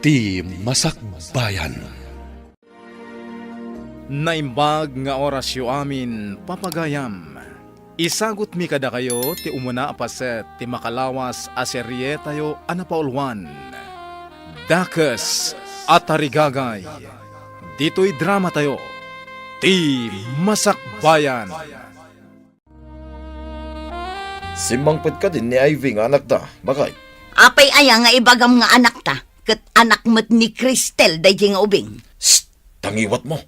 Ti Masakbayan. Naimbag nga orasyo amin papagayam. Isagot mi kada kayo ti umuna apaset ti makalawas aserye tayo anapaulwan. Dakes at tarigagay. Dito'y drama tayo. Ti Masakbayan. Simangpit ka din ni Ivy nga anak ta. Bakay? Apay aya nga ibagam nga anak ta. Kat anak met ni Cristel day nga ubing. Shh! Tangiwat mo.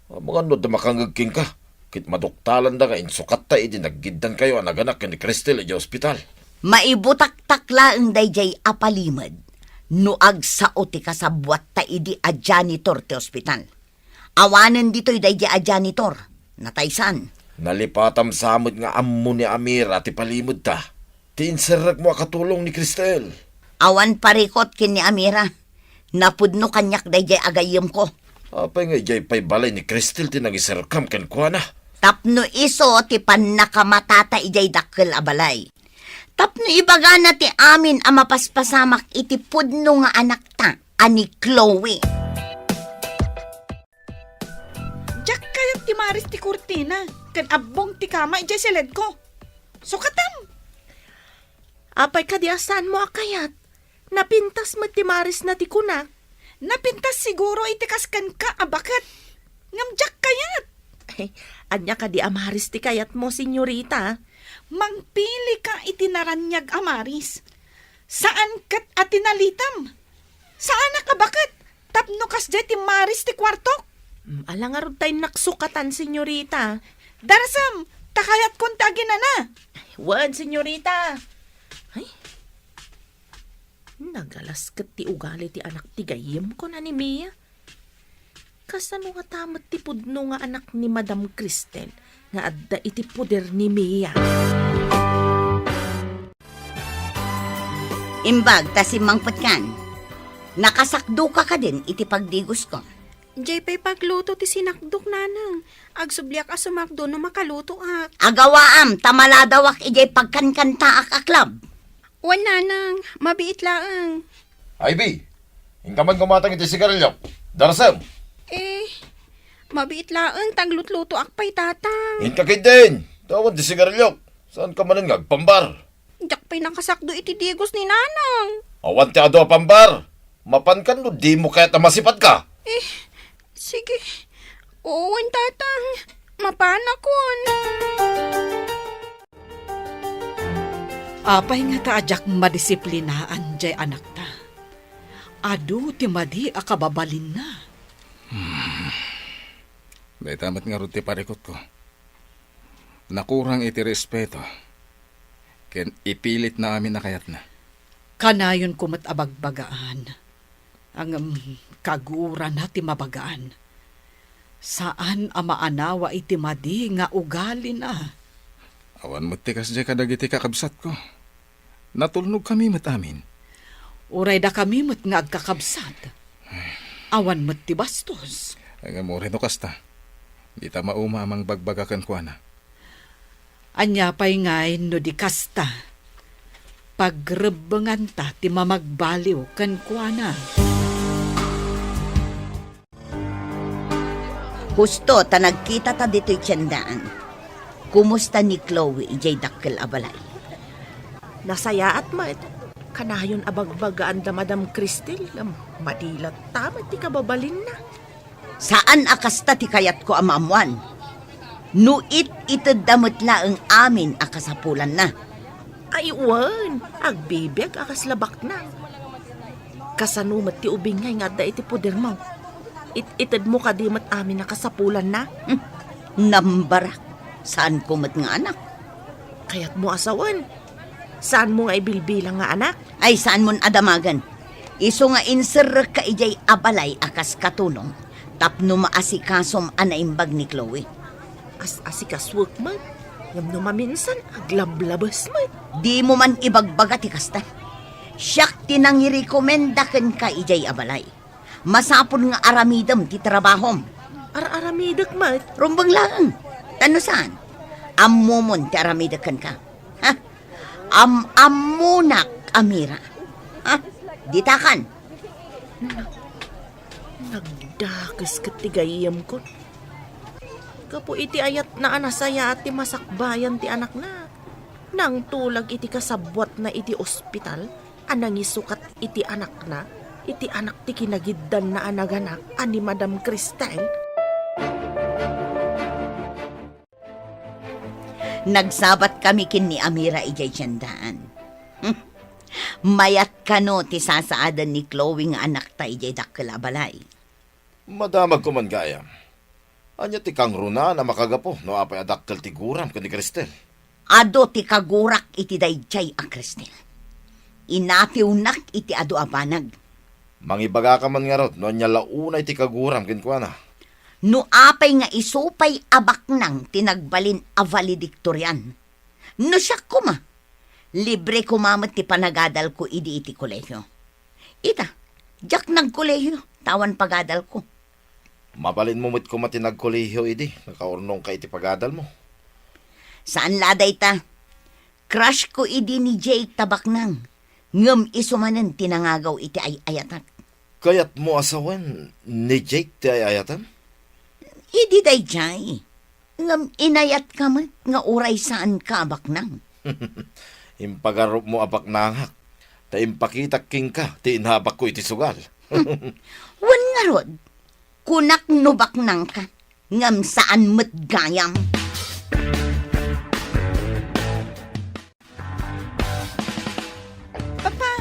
Mga no da makangagking ka. Kit maduktalan da nga insukat ta idi naggidan kayo ang naganak ni Cristel di ospital. Maibutak-takla ang day apalimad. Nuag sa uti ka sa buwat ta idi a janitor ti ospital. Awanan dito'y day a janitor. Nataysan. Nalipatam samod nga ammo ni Amir at ipalimod ta. Tinserag mo akatulong ni Cristel. Awan parikot kin ni Amira. Napudno kanyak day agayem ko. Apay nga jay pay balay ni Cristel tinangiserkam ken kuana. Tapno iso ti panakamatata ijay dakkel abalay. Tapno ibaga na ti amin ang mapaspasamak iti pudno nga anak ta, ani Chloe. Jack kayat ti Maris ti Cortina, kan abong ti kama ijay silid ko. Sukatam! Apay kadiasan mo akayat. Napintas mo ti Maris na ti kunak. Napintas siguro itikaskan ka, abakat. Ngam Jack kayat. Ay, anya ka di amaris ti kayat mo, senyorita. Mangpili ka itinaranyag amaris. Saan kat atinalitam? Saan nakabakat? Tapno kas jay ti Maris ti kwartok? Alangarod tayo naksukatan, senyorita. Darasam, takayat kon tagina na. Wan, senyorita. Ay, nagalas kat ti ugali ti anak ti gayem ko na ni Mia. Kasano nga tamat ti pudno nga anak ni Madam Cristel nga adda iti puder ni Mia. Imbag ta si Mang Patkan. Nakasakdo ka din iti pagdigos ko. Jay pa'y pagluto ti sinakdok nanang. Agsubliak asumakdo no makaluto ak. Agawaam, tamaladawak ijay pagkankanta ak aklab. Wan nanang, mabiit laang. Ivy! Ingkaman kumatang iti sigarilyo. Darasam! Mabiit laang taglutluto ak pa'y tatang. Inkakid din! Tawan ti sigarilyo. Saan ka man pambar? Jak pa'y nakasakdo iti digos ni nanang. Awan ti ado pambar. Mapankan no di mo kaya tamasipat ka. Sige. Wan tatang. Mapanakon. Apay nga taadyak madisiplinaan jay anak ta. Adu ti madi akababalin na. Day tamat nga rin ti parikot ko. Nakurang iti respeto. Ken ipilit na amin na kayat na. Kanayon kumat abagbagaan. Ang kaguran na ti mabagaan. Saan amaanawa iti madi nga ugali na. Awan mo tikas jay kadagiti kakabsat ko. Natulnog kami mat amin. Uray da kami mat nga agkakabsat. Awan mat ti bastos. Ang mo rin kasta. Di ta mauma amang bagbagakan ko na. Anya pa'y ngay no di kasta. Pagrebengan ta ti mamagbaliw kan kuana. Husto ta nagkita ta dito'y tiyandaan. Kumusta ni Chloe ijay dakkel abalay? Nasaya at mat. Kanayon abagbagaan da Madam Cristel. Madilat tamat ti kababalin na. Saan akasta ti kayat ko amamuan? Nuit itadamot laeng amin akasapulan na. Ay, wan. Agbibig akaslabak na. Kasanumat ti ubingay nga da iti puder mo. Itad mo kadimat amin nakasapulan na. Nambarak. Saan ko mat nga anak? Kaya't mo asawan. Saan mo nga ibilbilang nga anak? Ay saan mon adamagan? Iso nga inser ka ijay abalay akas katulong. Tapno maasikasom anaimbag ni Chloe. Asikaswag man. Ngam no maminsan aglablabas man. Di mo man ibagbaga ti kasta. Siyak tinangirekomenda ken ka ijay abalay. Masapon nga aramidam ti trabahom. Aramidak mat. Rumbang lang. Tano saan? Ammomon ti aramidakan ka. Ha? Ammunak, Amira. Ha? Ditakan. Nagdakas katigayam ko. Kapo iti ayat na anasaya at ti masakbayan ti anak na. Nang tulag iti kasabwat na iti ospital, anang isukat iti anak na, iti anak ti kinagiddan na anaganak, ani Madam Cristel. Nagsabat kami kin ni Amira ijay tiyandaan. Mayat kano ti sasaadan ni Chloe nga anak ta ijay dakkalabalay. Madamag ko man gayam. Anya ti kang runa na makagapo no apay adakkel ti guram ken ni Cristel. Ado ti kagurak iti dayjay a Cristel. Inatiunak iti ado abanag. Mangibaga ka man nga rod no anya launay ti kaguram ken kuana. No apay nga isupay abak nang tinagbalin a valedictorian. No siya kuma. Libre kumamat ti panagadal ko idi iti kolehyo. Ita, jak nagkolehyo, tawan pagadal ko. Mabalin mo mo't kumatinag kolehiyo idi, nakaurnong ka iti pagadal mo. Saan laday ta? Crush ko idi ni Jake Tabaknang. Ngam isumanan tinangagaw iti ayatak. Kayat mo asawan ni Jake ti ayatan? Idi day jay. Ngam inayat ka man nga uray saan ka Baknang. Impagarop mo abak nangak. Ta impakitak king ka, ti inhabak ko iti sugal. Wan nga rod, kunak no Baknang ka. Ngam saan mo't gayam. Papa,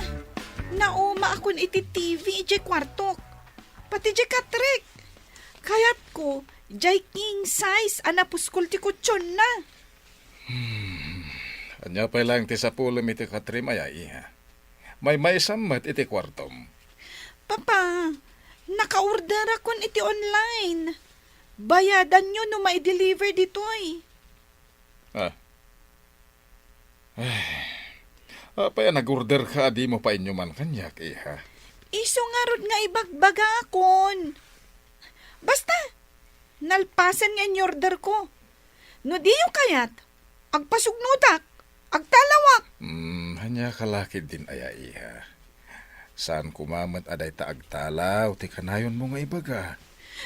nauma akon iti TV ijay kwartok. Pati ijay katrek. Kayat ko, ijay king size anapuskul ti kutsyon na. Anya pa lang ti sapulom iti katrim ay iha. May samat iti kwartom. Papa, naka-order akon iti online. Bayadan nyo no ma-deliver ditoy. Apay nag-order ka, di mo pa inyo man kanyak iha. Iso nga rod nga ibagbaga akon. Basta, nalpasan nga yung order ko. No di yung kayat, agpasugnutak, agtalawak. Hanya kalakid din aya iha. Saan kumamat aday ta agtalaw, ti kanayon mo nga ibaga.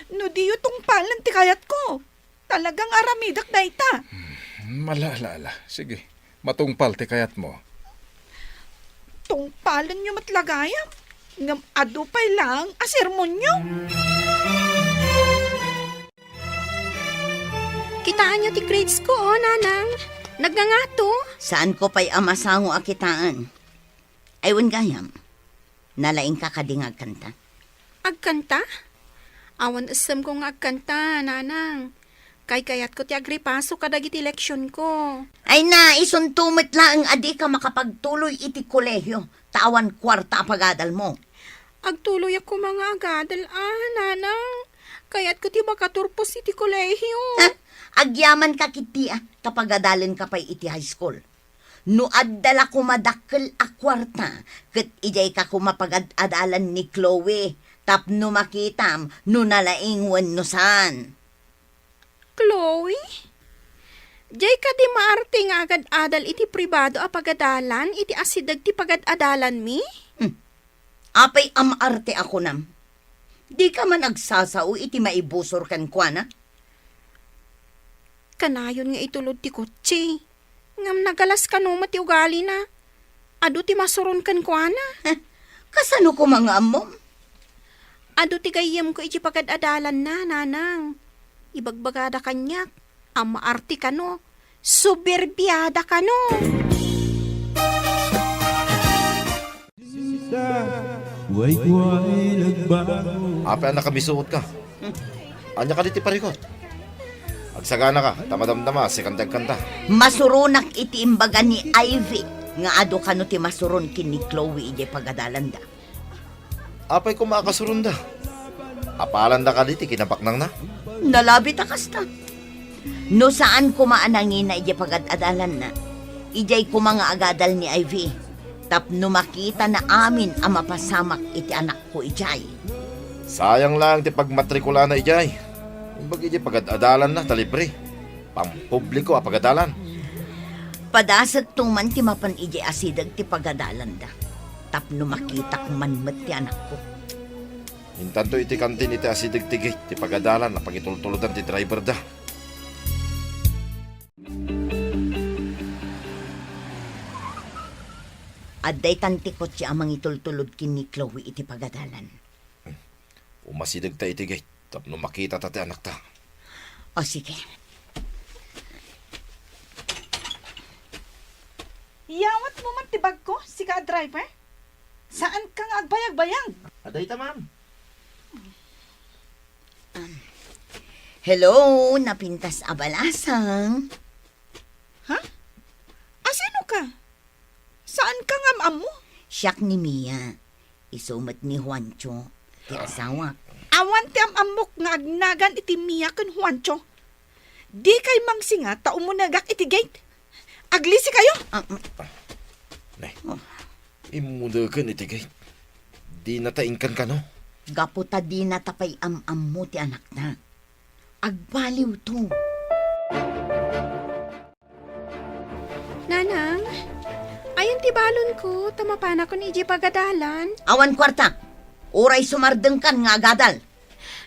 No di yung tungpalan ti kayat ko. Talagang aramidak na ita. Malala. Sige, matungpal ti kayat mo. Tungpalan nyo matlagayam. Ngam adupay lang asermon nyo. Kitaan niyo ti grades ko, nanang. Nagngangato. Saan ko pa'y amasango akitaan? Aywan gayam, nalaing ka kadingag kanta. Agkanta? Awan asam ko nga agkanta, nanang. Kayat ko ti agripaso kadag iti leksyon ko. Ay na, isuntumit lang adi ka makapagtuloy iti kolehyo. Tawan kwarta pagadal mo. Agtuloy ako mga agadal, nanang. Kayat ko ti makaturpos iti kolehyo. Agyaman ka kiti tapagadalin ka pa'y iti high school. No addala kumadakkel a kwarta, ket ijay ka kumapagad-adalan ni Chloe, tapno makitam, no nalaing wenno saan. Chloe? Jay ka di maarte nga agad-adal iti pribado a pagadalan, iti asidag ti pagad-adalan mi? Apay amarte ako nam. Di ka man agsasao iti maibusor kan kuana? Kanayon nga itulod ti kutsi. Ngam nagalas ka no mati ugali na. Ado ti masuron kan kuana. Kasano ko mga amom? Ado ti gayam ko iti pagad-adalan na, nanang. Ibagbagada kanyak. Ang maarte ka no. Suberbiyada ka no. Apay ang nakamisuot ka. Anya ka diti parikot. Agsagana ka, tamadamdama, sikandag kanta. Masurunak iti imbaga ni Ivy. Nga ado kano ti masuron kin ni Chloe iti pagadalanda. Apay ko makakasurunda. Apalanda ka diti, kinabaknang na. Nalabit akasta. No saan kumaanangin na iti pagad-adalan na. Ijay ko mga agadal ni Ivy. Tapno makita na amin ang mapasamak iti anak ko ijay. Sayang lang ti pagmatrikula na ijay. Imbag ijay pagad-adalan na, talibre. Pampubliko a pagadalan. Padasat tuman ti mapan ijay asidag ti pagadalan da. Tapno makita man met ti anak ko. Hintanto iti kantin iti asidigtigit, ti pagadalan na pagitultuludan ti driver da. Adday tantikot siya amang itultulod kin ni Chloe iti pagadalan. Umasidig ta iti gate, tapno makita ta ti anak ta. O sige. Yawat mo man tibag ko, si ka driver? Saan kang agbayag-bayag? Aday ta, ma'am. Hello, napintas abalasang. Ha? Asino ka? Saan ka ngam mo? Siyak ni Mia. Isumat ni Juancho. Ti asawa. Awan ti amok nga agnagan iti Mia ken Juancho. Di kay mangsinga tao mo nagak iti gate. Aglisi kayo? Nay, imudagan iti gate. Di nataingkan ka, no? Gaputa di natapay am mo ti anak na. Agbaliw to. Nanang, ayon ti balon ko, tamapana ko ni iji pagadalan. Awan kwarta. Uray sumardeng kan nga agadal.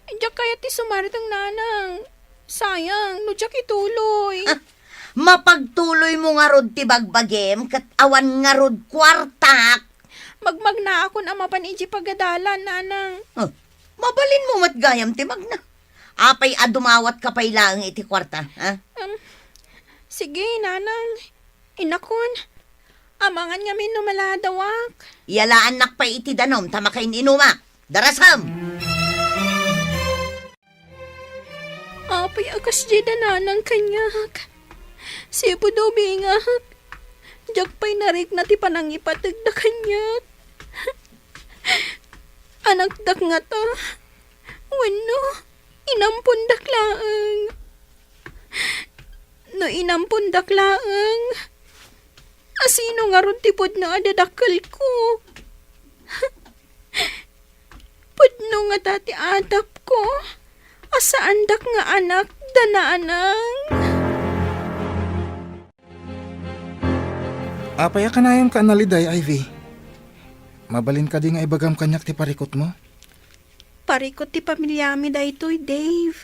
Diyak kaya ti sumaritang nanang. Sayang, no diyak ituloy. Mapagtuloy mo nga rod ti bagbagem kat awan nga rod kwartak. Magmagna ako na mapan iji pagadalan, nanang. Mabalin mo matgayam ti magna. Apay adumawat ka pay lang iti kwarta. Ha? Sige, nanang. Inakon. Amangan nga min numaladawak. Yalaan nak pa iti danom tamakain inuma. Darasam! Apay akas di nanang kanyak. Sipo daw bingak. Diyak pa'y narik na ti panangipatag na kanyak. Anak dak nga to. Wano, inampun daklaang. No inampun daklaang. Asino nga ron tipod na adadakal ko. Pudno nga tati atap ko. Asaan dak nga anak danaanang. Apaya ka na yung kanaliday, Ivy. Mabalin ka di nga ibagam kanyak ti parikot mo. Parikot ti pamilyami daytoy, Dave.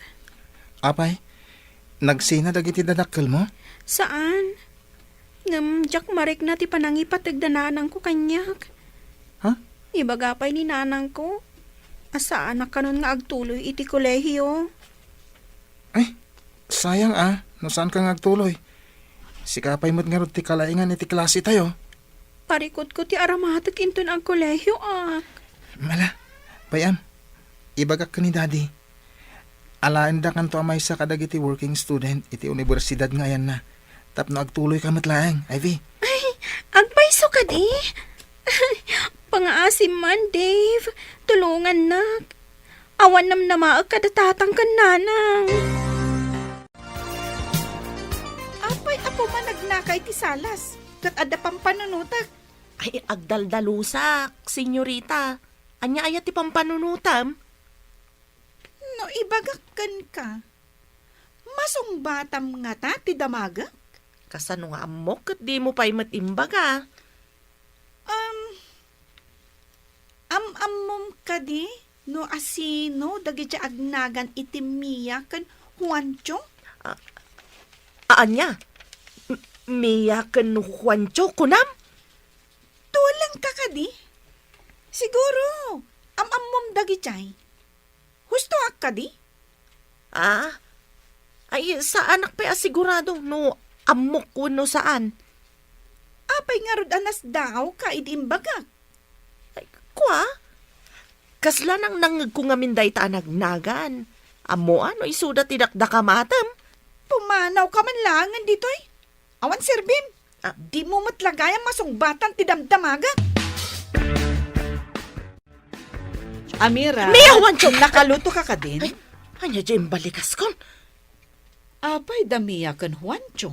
Apay, nagsina dagiti dadakkel mo? Saan? Jack marik na ti panangipatag dananang ko kanyak. Ha? Ibagapay ni nanang ko. Asaan na kanon nga agtuloy iti kolehiyo. Ay, sayang no saan ka ngagtuloy? Sikapay mo't nga rod ti kalaingan iti klase tayo. Parikot ko ti aramatag inton ang kolehiyo Mala, payam, ibagak ka ni daddy. Alaan da kanto amay sa kadagiti working student iti universidad nga yan na. Tapno agtuloy ka matlaang, Ivy. Agpaiso ka di? Pangaasim man, Dave. Tulungan na. Awan nam namaag kadatatang kan nanang. Apay apo man nagnakay ti salas. Kat adda pang panunutak. Ay, agdaldalusak, senyorita. Anya ayat ti pampanunutam. No ibagakkan ka. Masong batam nga ta ti damagak. Kasano nga amok kat di mo pa'y matimbaga. Amom ka di? No asino dagiti agnagan iti Mia kan Juancho? Anya? Mia ken Juancho kunam? Tulang ka ka di? Siguro, amom dagichay. Husto ak ka di? Ay, sa anak pa asigurado no amok ko no saan. Apay nga rod anas daw ka idimbagak. Ay, kwa? Kasla nang nangagkungaminday ta nagnagan. Amo ano isuda tidakdakamatam. Pumanaw ka man langan dito'y. Awan sirbim. Di mo matlagayan masungbatan ti damdamaga. Amira. Mia, Juancho! Nakaluto ka ka din? Ay, anya dyan balikas kon. Apay damiya kan Juancho.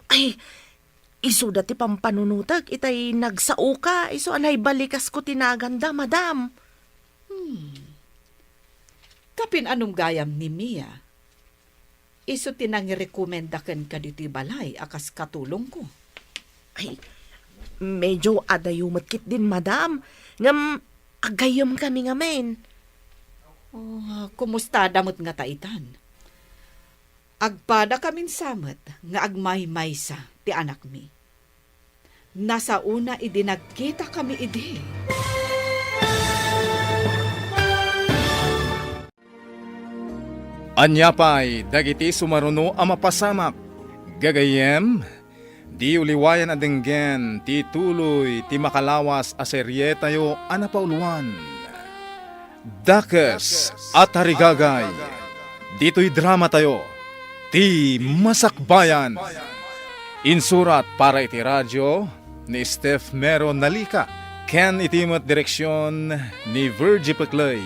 Ay, iso dati pampanunutag, itay nagsao ka, iso anay balikas ko tinaganda, madam. Kapin anong gayam ni Mia? Iso tinangirekomendakan ka dito'y balay akas katulong ko. Ay, medyo adayumat kit din, madam. Ngam, agayom kami nga men. Kumusta damot nga taitan? Agpada kamin samet nga agmay-maysa ti anak mi. Nasa una idi nagkita kami idi. Anyapay, dagiti sumaruno ang mapasamak. Gagayem, di uliwayan adenggen, ti tuloy, ti makalawas aserye tayo anapauluan. Dakes at harigagay, dito'y drama tayo, ti Masakbayan. Insurat para iti radyo ni Steph Mero Nalika, ken itimot direksyon ni Virgie Peclay.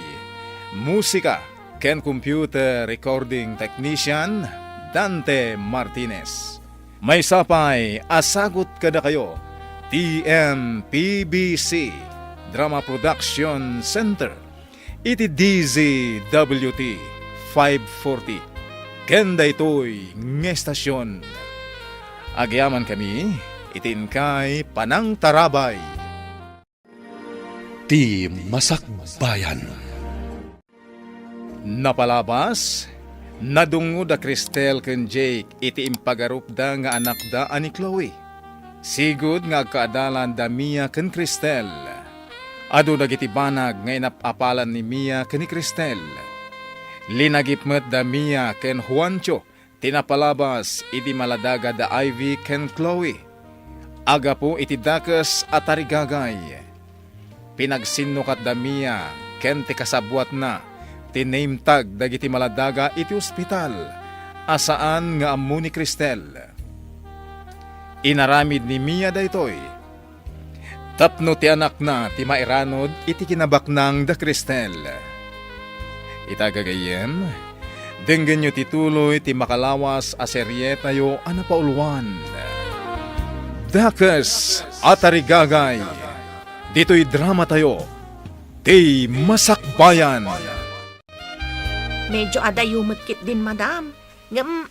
Musika ken computer recording technician Dante Martinez. May sapay asagot kada kayo TMPBC Drama Production Center iti DZWT 540 kenda ito'y ngestasyon. Agyaman kami itinkay Panang Tarabay. Ti Masakbayan. Napalabas, nadungod a Cristel ken Jake iti impagarupda nga anak da ani Chloe. Sigud nga agkaadalan da Mia ken Cristel. Adu dagiti banag nga inapapalan ni Mia ken ni Cristel. Linagipmet da Mia ken Juancho, tinapalabas iti maladaga da Ivy ken Chloe. Aga po iti dakes at tarigagay. Pinagsinukat da Mia ken ti kasabwat na tiname tag dagiti maladaga iti ospital asaan nga ammo ni Cristel. Inaramid ni Mia daytoy. Tapno ti anak na ti mairanod iti kinabaknang da Cristel. Itagagayem, denggen nyo ti tuloy ti makalawas a serye tayo anapauluan. Dakes at arigagay, dito'y drama tayo, ti Masakbayan. Medyo adayumagkit din, madam. Ngam,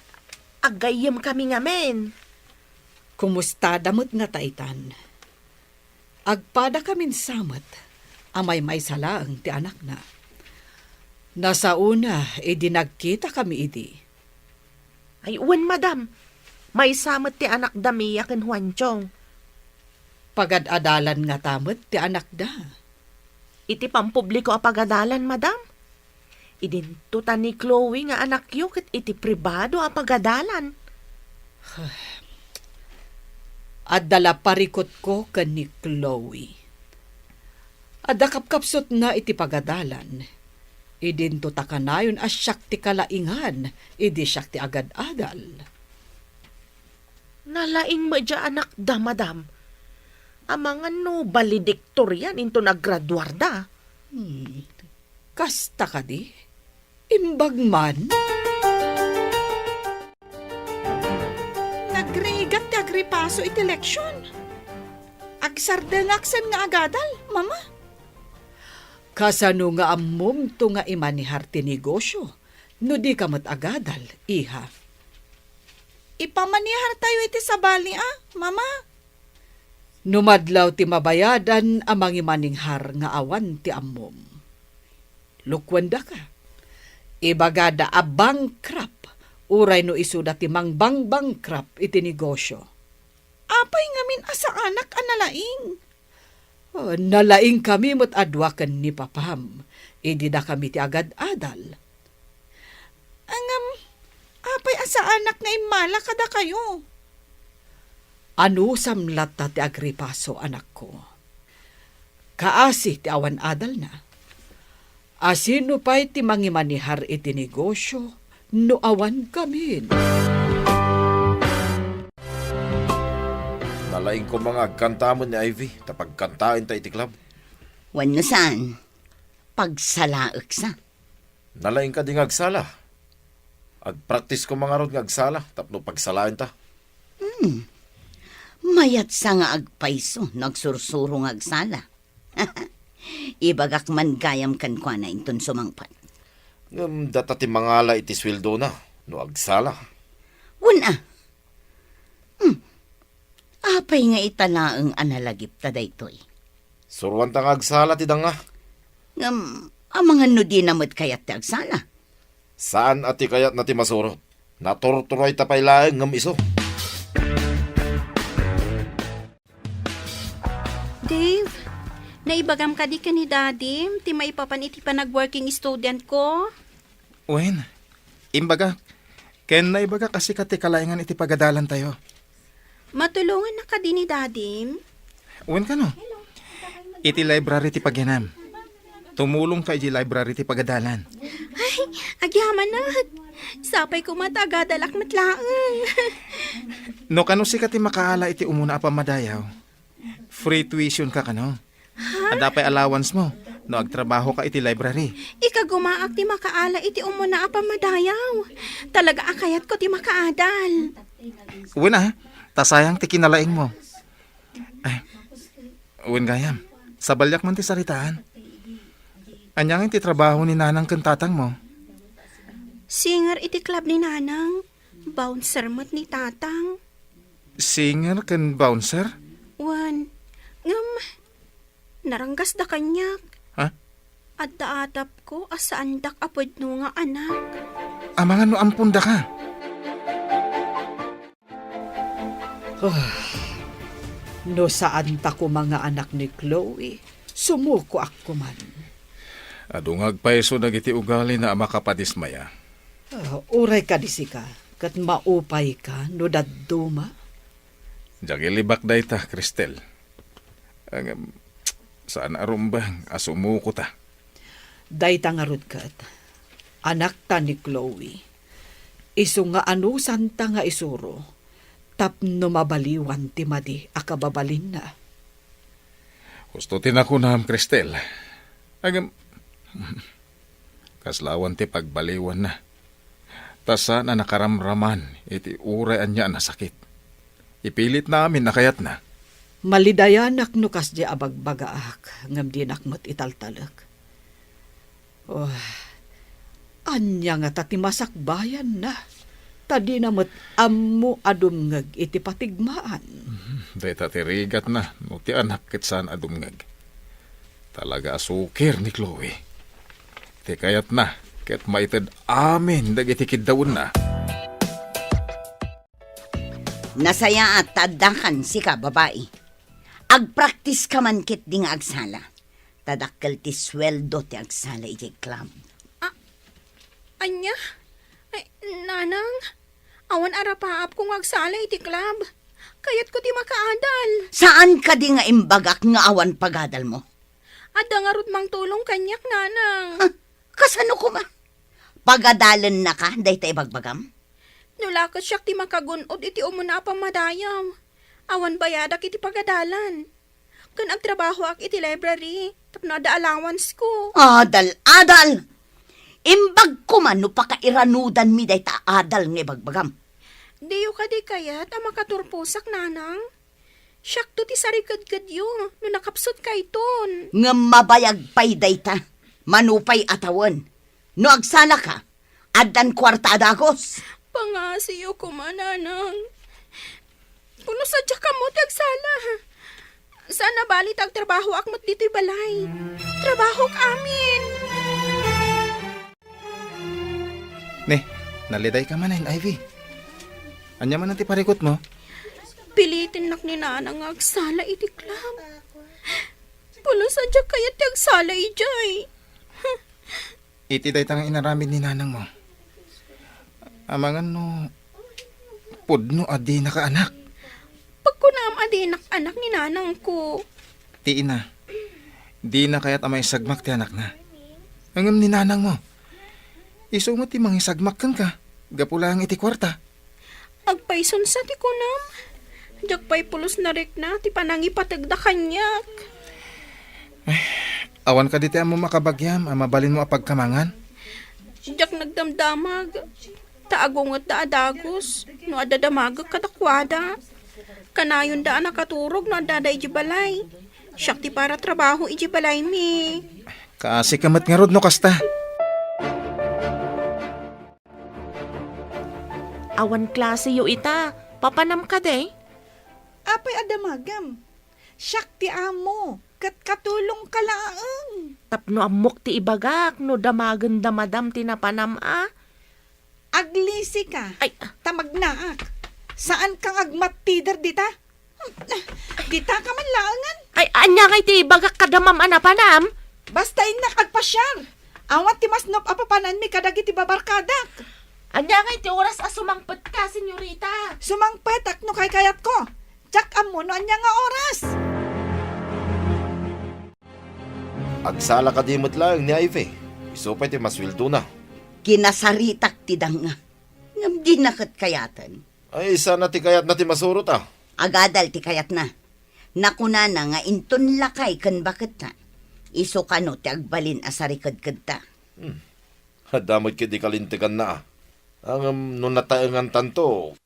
agayam kami ngamen. Kumusta damot nga taitan? Agpada kamin samet, amay may salang ti anak na. Nasa una, idi nagkita kami idi. Ay, uwan, madam. May samat ti anak da Mia ken Juanchong. Pagad-adalan nga tamet ti anak da. Iti pampubliko a pagadalan, madam. Idintutan ni Chloe nga anak yu ket iti pribado a pagadalan. At dala parikot ko ken ni Chloe. Adda kapkapsot na iti pagadalan. Idinto takanayon as siyak ti kalaingan, idi siyak ti agad-adal. Nalaing mo dya anak da, madam. Amangan no valedictorian into naggraduar da. Kasta ka di? Imbag man? Nagrigat ti agripaso iti leksyon. Agsardengaksen nga agadal, mama. Kasano nga ammom to nga imanihar ti negosyo, no di kamat agadal, iha. Ipamanihar tayo iti sabali, mama. Numadlaw ti mabayadan amang imaninghar nga awan ti ammom. Lukwanda ka. Ibagada a bankrupt, uray no isuda ti mangbang bankrupt iti negosyo. Apay ngamin asa anak analaing. Nalaing kami mo't adwakan ni papam. Idi da kami ti agad-adal. Angam, apay asa anak nga imala kada kayo. Ano samlat ta ti agripaso anak ko? Kaasi ti awan adal na. Asino pa'y ti mangimanihar iti negosyo no awan kami. Nalaing ko mga agkantamon ni Ivy, tapagkantain ta iti club. Wano saan? Pagsalaak sa. Nalaing ka di nga agsala. Agpractice ko mga rod nga agsala, tapno pagsalain ta. Mayat sa nga agpaiso, nagsursuro nga agsala. Ibagak man gayam kan kwa na inton sumangpat. Data ti mangala iti sweldo na, no agsala. Wala. Apay nga italaang analagip ta daytoy. Surwan ta nga agsala ti danga. Ang mga no di namad kayat ti agsala. Saan ati kayat na ti masurot? Natorturoy tapay laeng ngam iso. Dave, naibagam ka di ka ni Daddy, ti maipapan iti pa nag-working student ko. Wen, imbaga, ken na ibaga kasi kati kalaingan iti pagadalan tayo. Matulungan na ka di ni Daddy. Wen ka no? Iti library ti pagyanam. Tumulong ka iti library ti pagadalan. Ay, agyaman na. Sapay ko matagadalak matlaang. No kano si kati makaala iti umuna pa madayaw. Free tuition ka kano. Adapay allowance mo. No agtrabaho ka iti library. Ika gumaak ti makaala iti umuna apa madayaw. Talaga akayat ko ti makaadal. Uwin tasayang ti kinalaing mo. Ay, uwin gayam, sabalyak man ti saritaan. Anyang ti trabaho ni nanang kantatang mo. Singer iti club ni Nanang. Bouncer mo't ni Tatang. Singer ken bouncer? Wan, ngam, naranggas da kanyak. Ha? At daatap ko asaan dak apod no nga anak. Amangan no ampun da ka. No saan ta ko mga anak ni Chloe, sumuko ako man. Adungag pa iso dagiti ugali na makapadismaya. Uray ka di ka, kat maupay ka, no dadduma. Jagilibak day ta, Cristel. Saan arumbang asumuko ta? Day tangarod kat, anak ta ni Chloe. Isu nga anusan ta nga isuro, tapno mabaliwan ti madi akababalin na. Gusto tinakunam, Cristel. Kaslawan ti pagbaliwan na. Tasa na nakaramraman, iti urayan niya na sakit. Ipilit namin na kayat na. Malidayanak no kas di abagbagaak, ngam di nakmat italtalak. Oh, anya nga tatimasak bayan na. Tadi namat ammo adumngag iti patigmaan. Dahil tatirigat na, no ti anak kit saan adumngag. Talaga asukir ni Chloe. Ti kayat na, ket maited amin dagiti kidawon na. Nasaya at tadakan si ka, babae. Agpraktis ka man kit di nga agsala. Tadakkel ti sweldo ti agsala iti club. Anya? Ay, Nanang, awan arapaap kung agsala iti club. Kayat ko ti makaadal. Saan ka di nga imbagak nga awan pagadal mo? Adda nga rod mang tulong kanyak, Nanang. Ha? Kasano ko ma? Pagadalan na ka, day tayo bagbagam? Nulakas siya ti makagunod iti umuna pa madayaw. Awan bayadak iti pagadalan. Kan agtrabaho ak iti library, tapno ada allowance ko. Adal! Imbag ko man no pakairanudan mi day ta adal nga bagbagam. Diyo ka di kayat ang makaturpusak, Nanang. Siyak to ti sarigad-gad yo, no nakapsot kay ton. Nga mabayag pay day ta, manupay atawan. No agsala ka, adan kwarta adagos. Pangasiyo ko man, Nanang. Puno sadya ka mo, tagsala. Sana bali tagtrabaho akmat dito'y balay. Trabaho amin. Ne, naliday ka man Ivy. Anya man ti parikot mo? Pilitin nak ni Nanang agsala iti club. Puno sadya kaya tagsala ijay. Iti day tang inaramid ni nanang mo. Amangan no, pudno adi na ka anak. Pagkunam adinak anak ni Nanang ko. Ti ina, di na kaya't amay sagmak ti anak na. Angam ni nanang mo. Iso mo ti mangi sagmak kang ka. Gapulang iti kwarta. Agpayson sa ti kunam. Dagpay pulos na rik na ti panangi patagda kanyak. Awan ka diti mo makabagyam, mabalin mo apagkamangan. Jak nagdamdamag. Taagungot da adagos. No adadamag kadakwada. Kanayon da nakaturog no adada ijibalay. Siyak ti para trabaho ijibalay mi. Kaasi kamat nga rod no kasta. Awan klase yo ita, papanam ka de. Apay adamagam. Siyak ti amo. Kat katulong ka laang. Tapno amok ti ibagak no damagan damadam ti napanam Aglisi ka. Ay, Tamagnaak. Saan kang agmatider dita? Dita ka man laangan. ay anya ngay ti ibagak kadamam anapanam. Basta inak agpasyar. Awat ti masnop apapanan mi kadagiti babarkadak. Anya ngay ti oras sumangpet ka, senyorita. Sumangpetak no kay kayat ko. Tsak amo no anya nga oras. Agsala ka dimot lang ni Ivy. Isupay ti maswildo na. Kinasaritak ti danga. Ngam di nakat kayatan. Ay, sana ti kayat na ti masurot Agadal ti kayat na. Nakuna na nga inton lakay kan bakit na. Iso kano ti agbalin asarikad-kad ta. Damot kidi kalintikan na Ang nunataengan tanto,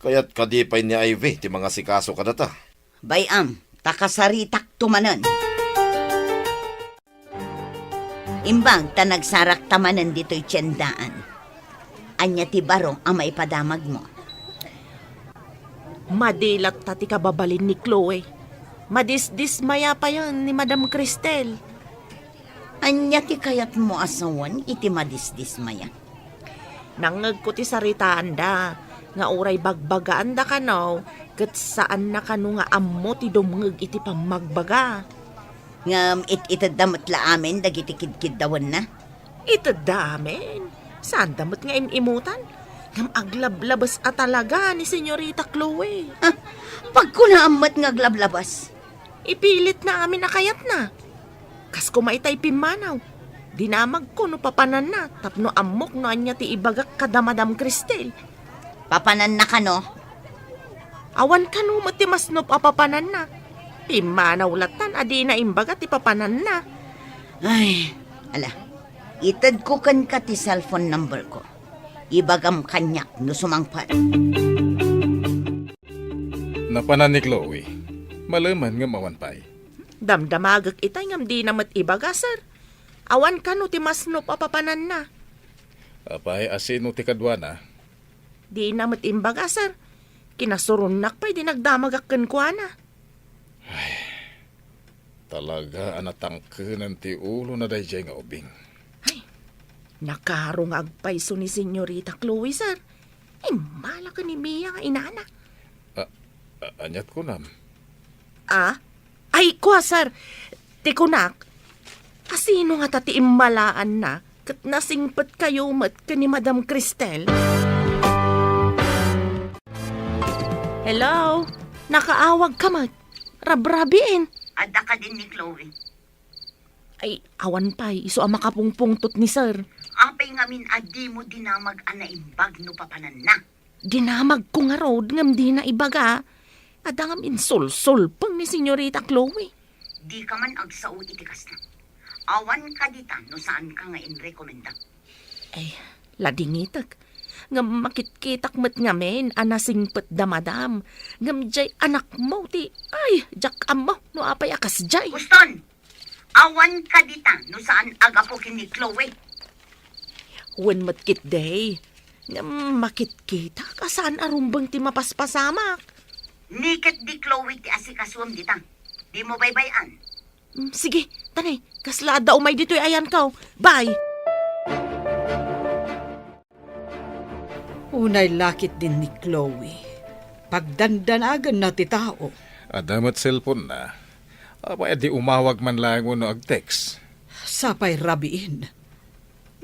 kayat kadipay ni Ivy ti mga sikaso kadata. Bayam, takasaritak tumanan. Imbang ta nagsarak tamanan dito'y tiyandaan. Anya ti baro ang maipadamag mo. Madilat ta ti kababalin ni Chloe. Madisdismaya pa yan ni Madam Cristel. Anya ti kayat mo asawan iti madisdismaya. Nangag ko ti saritaan da, nga uray bagbagaan da kanaw, kat saan na kano nga ammo ti dumngag iti pamagbaga. Ngam itadamat la amin dagiti kidkid dawan na. Ito damen. Saan damot nga imimutan? Ngam aglablabas at talaga ni Senyorita Chloe. Pag kunaamat nga glablabas. Ipilit na amin na kayat na. Kas kumaitay pimanaw. Dinamag ko no papanan na. Tapno amok no anya ti ibagak kadamadam Cristel. Papanan na kano? Awan ka no mati masnop apapanan na. Pimanaw latan adi na imbaga ti papanan na. Ay, ala. Itad ko kan ka ti cellphone number ko. Ibagam kanyak no sumangpat. Napanan ni Chloe. Malaman nga mawanpay. Damdamagak itay ngam di namat ibaga, sir. Awan ka no ti masnop apapanan na. Apay asino ti kadwana. Di namat imbaga, sir. Kinasurunak pa'y di nagdamagak kenkwana. Talaga anatangkenan ti ulo na dayjay nga ubing. Nakarong agpaiso ni Senyorita Chloe, sir. Mala ka ni Mia nga inana. Anyat ko nam. Ay, kwa, sir. Tikunak, kasino nga tati immalaan na kat nasingpat kayo mat ka ni Madam Cristel? Hello? Nakaawag ka mat. Rabrabiin. Ada ka din ni Chloe. Ay, awan pa'y. Iso ang makapungpungtot ni sir. Apay ngamin adi mo dinamag anaimbag no papanan na. Dinamag ko nga road ngam di na ibaga. Ada ngam insul-sul pang ni Senyorita Chloe. Di ka man agsao itikas na. Awan ka dita no saan ka nga inrekomenda. Ay, ladingitak. Ngam makitkitak mat ngamen anasingpet damadam. Ngam jay anak mo ti. Ay, jak amo no apay akas jay. Guston! Awan ka dita no saan agapukin ni Chloe. Wen matkit day. Ngam makitkita kasaan arumbang ti mapaspasamak. Niket di Chloe ti asikaswam dita. Di mo baybayan. Sige, tanay. Kaslada umay dito'y ayan kaw. Bye! Unay lakit din ni Chloe. Pagdandanagan na ti tao. Adamat cellphone na. Apay di umawag man lang no ag-text. Sapay rabiin.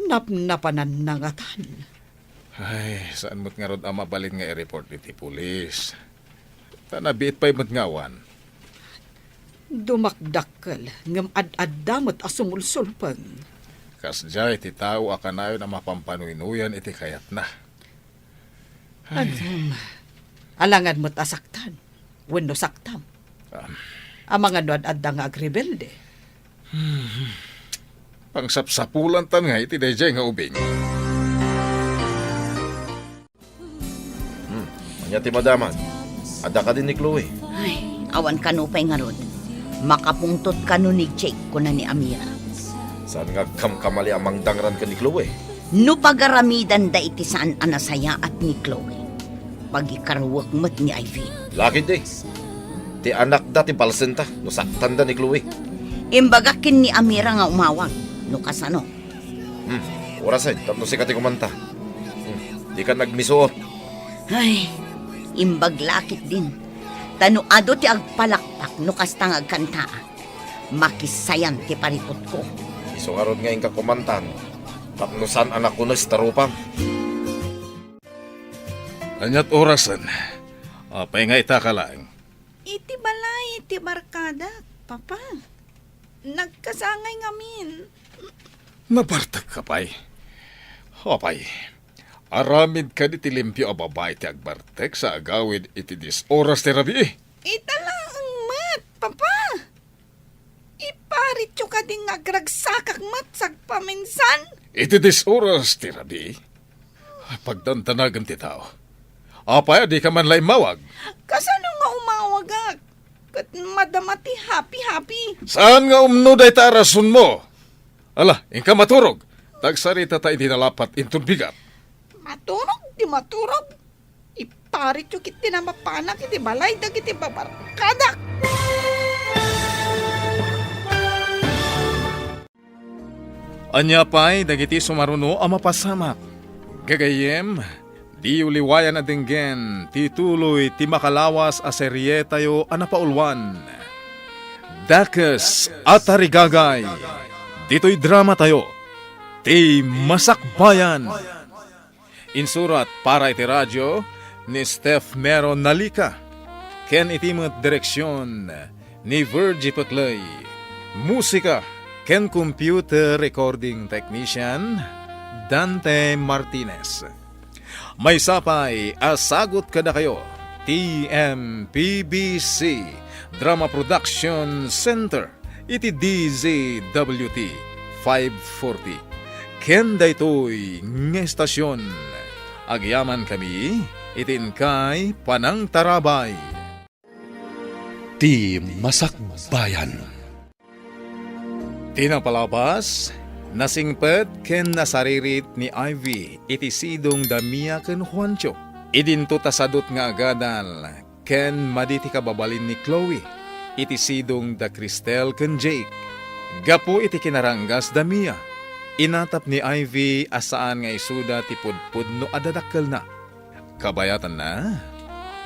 Napnapanan na ngatan. Ay, saan mo't nga rod ang mabalin nga i-report iti pulis. Tanabiit pa'y mo't ngawan. Dumakdakkel ngam ad-addamot asumulsulpang. Kasjay ti tao akanayon ang mapampanuynuyan iti kayat na. Alangan mo't asaktan. Wenno saktam. Amang ano ad-adda nga agrebelde. Pangsapsapulan tan nga iti dayjay nga ubing. Anya ti madaman. Ada ka din ni Chloe. Ay, awan ka no pa'y nga rod. Makapungtot ka no ni Jake ko na ni Amira. Saan nga kamkamali amang dangran ka ni Chloe? No pagaramidan da iti saan anasaya at ni Chloe. Pagikarawak mat ni Ivy. Lakid Ti anak da ti balsenta. No saktan da ni Chloe. Imbagakin ni Amira nga umawag. Lukas ano? Orasan, tapno si kati kumanta. Di ka nagmisuot. Ay, imbaglakit din. Tanuado ti agpalakpak no kastang agkanta. Makisayan ti paripot ko. Isungarod nga ka kumantan. Tapno san anak ko na si tarupam. Anyat orasan. Apay nga ita ka lang. Iti balay, iti barkada, papa. Nagkasangay ngamin. Nabartag ka pay. Apay. Aramid ka di tilimpyo a babae ti agbartek sa agawid iti dis oras ti rabi. Italaang mat, papa. Iparityo ka ding agragsakak mat sagpaminsan. Iti dis oras ti rabi. Pagdantanagan ti tao. Apay, di ka man lay mawag. Kasano nga umawagak? Kat madamati happy-happy. Saan nga umnuday ta rason mo? Ala, ingka maturog. Tagsarita ta iti nalapat intun bigat. Maturog, di maturog. Iparityo kiti na mapanak, iti balay, dagiti babarkadak. Anya pa'y dagiti sumaruno ang mapasamak. Gagayem, di uliwayan na dinggen, tituloy ti makalawas a serye tayo anapaulwan. Dakes at Arigagay, dito'y drama tayo, ti Masakbayan. Insurat para iti radyo ni Steph Mero Nalika, ken itimot direksyon ni Virgie Paclay. Musika ken computer recording technician Dante Martinez. May sapay asagot kada kayo TMPBC Drama Production Center iti DZWT 540 ken daytoy nga estasyon. Agyaman kami itin kay Panang Tarabay. Ti Masakbayan. Tinapalabas, nasingpet ken nasaririt ni Ivy iti sidong Damia ken Juancho. Idinto tasadot nga agadal ken maditi kababalin ni Chloe iti sidong da Cristel ken Jake. Gapo iti kinaranggas Damia. Inatap ni Ivy asaan nga isuda ti pudpud no adadakkel na. Kabayatan na,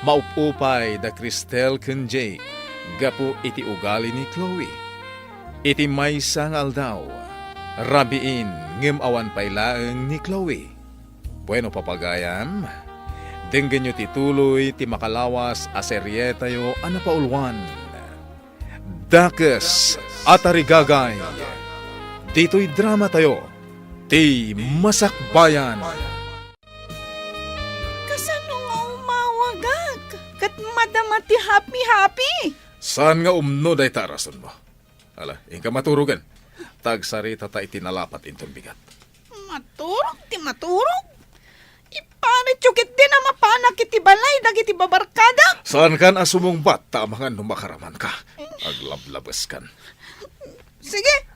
maupupay da Cristel ken Jake. Gapo iti ugali ni Chloe. Iti maysa nga aldaw, rabiin ngem awan paylaeng ni Chloe. Bueno papagayam, denggen nyo tituloy ti makalawas a serye tayo anapaulwan. Dakes at Arigagay, dito'y drama tayo, ti Masakbayan. Kasano nga umawagak? Kat madamati happy-happy. Saan nga umno day tarason mo? Ala, ingka maturugan. Tagsarita ta itinalapat intong bigat. Maturog, ti maturog. Iparitsyukit din na mapanak iti balay, dagiti babarkada. Saan kan asumong bat tamangan numakaraman ka? Aglablabas kan. Sige,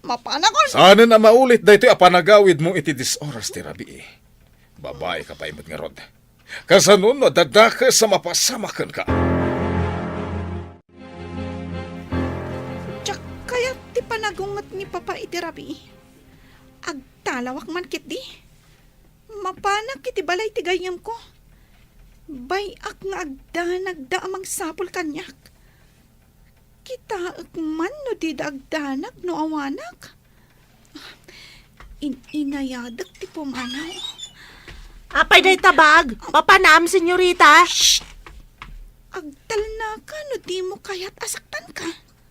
mapanakon. Sana na maulit dahito apanagawid mo iti dis oras ti rabi. Babae ka pa imot nga rod. Kasanun no dadaka sa mapasamakan ka. Tsak kaya ti panagungat ni Papa iti rabi. Agtalawak man kit di. Mapanak iti balay ti gayam ko. Bayak nga agdanag da amang sapol kanyak. Kita man no di dagdanak no awanak. Inayadak ti pumanaw. Apay day tabag, papanam, senyorita. Agtal na ka no di mo kaya't asaktan ka.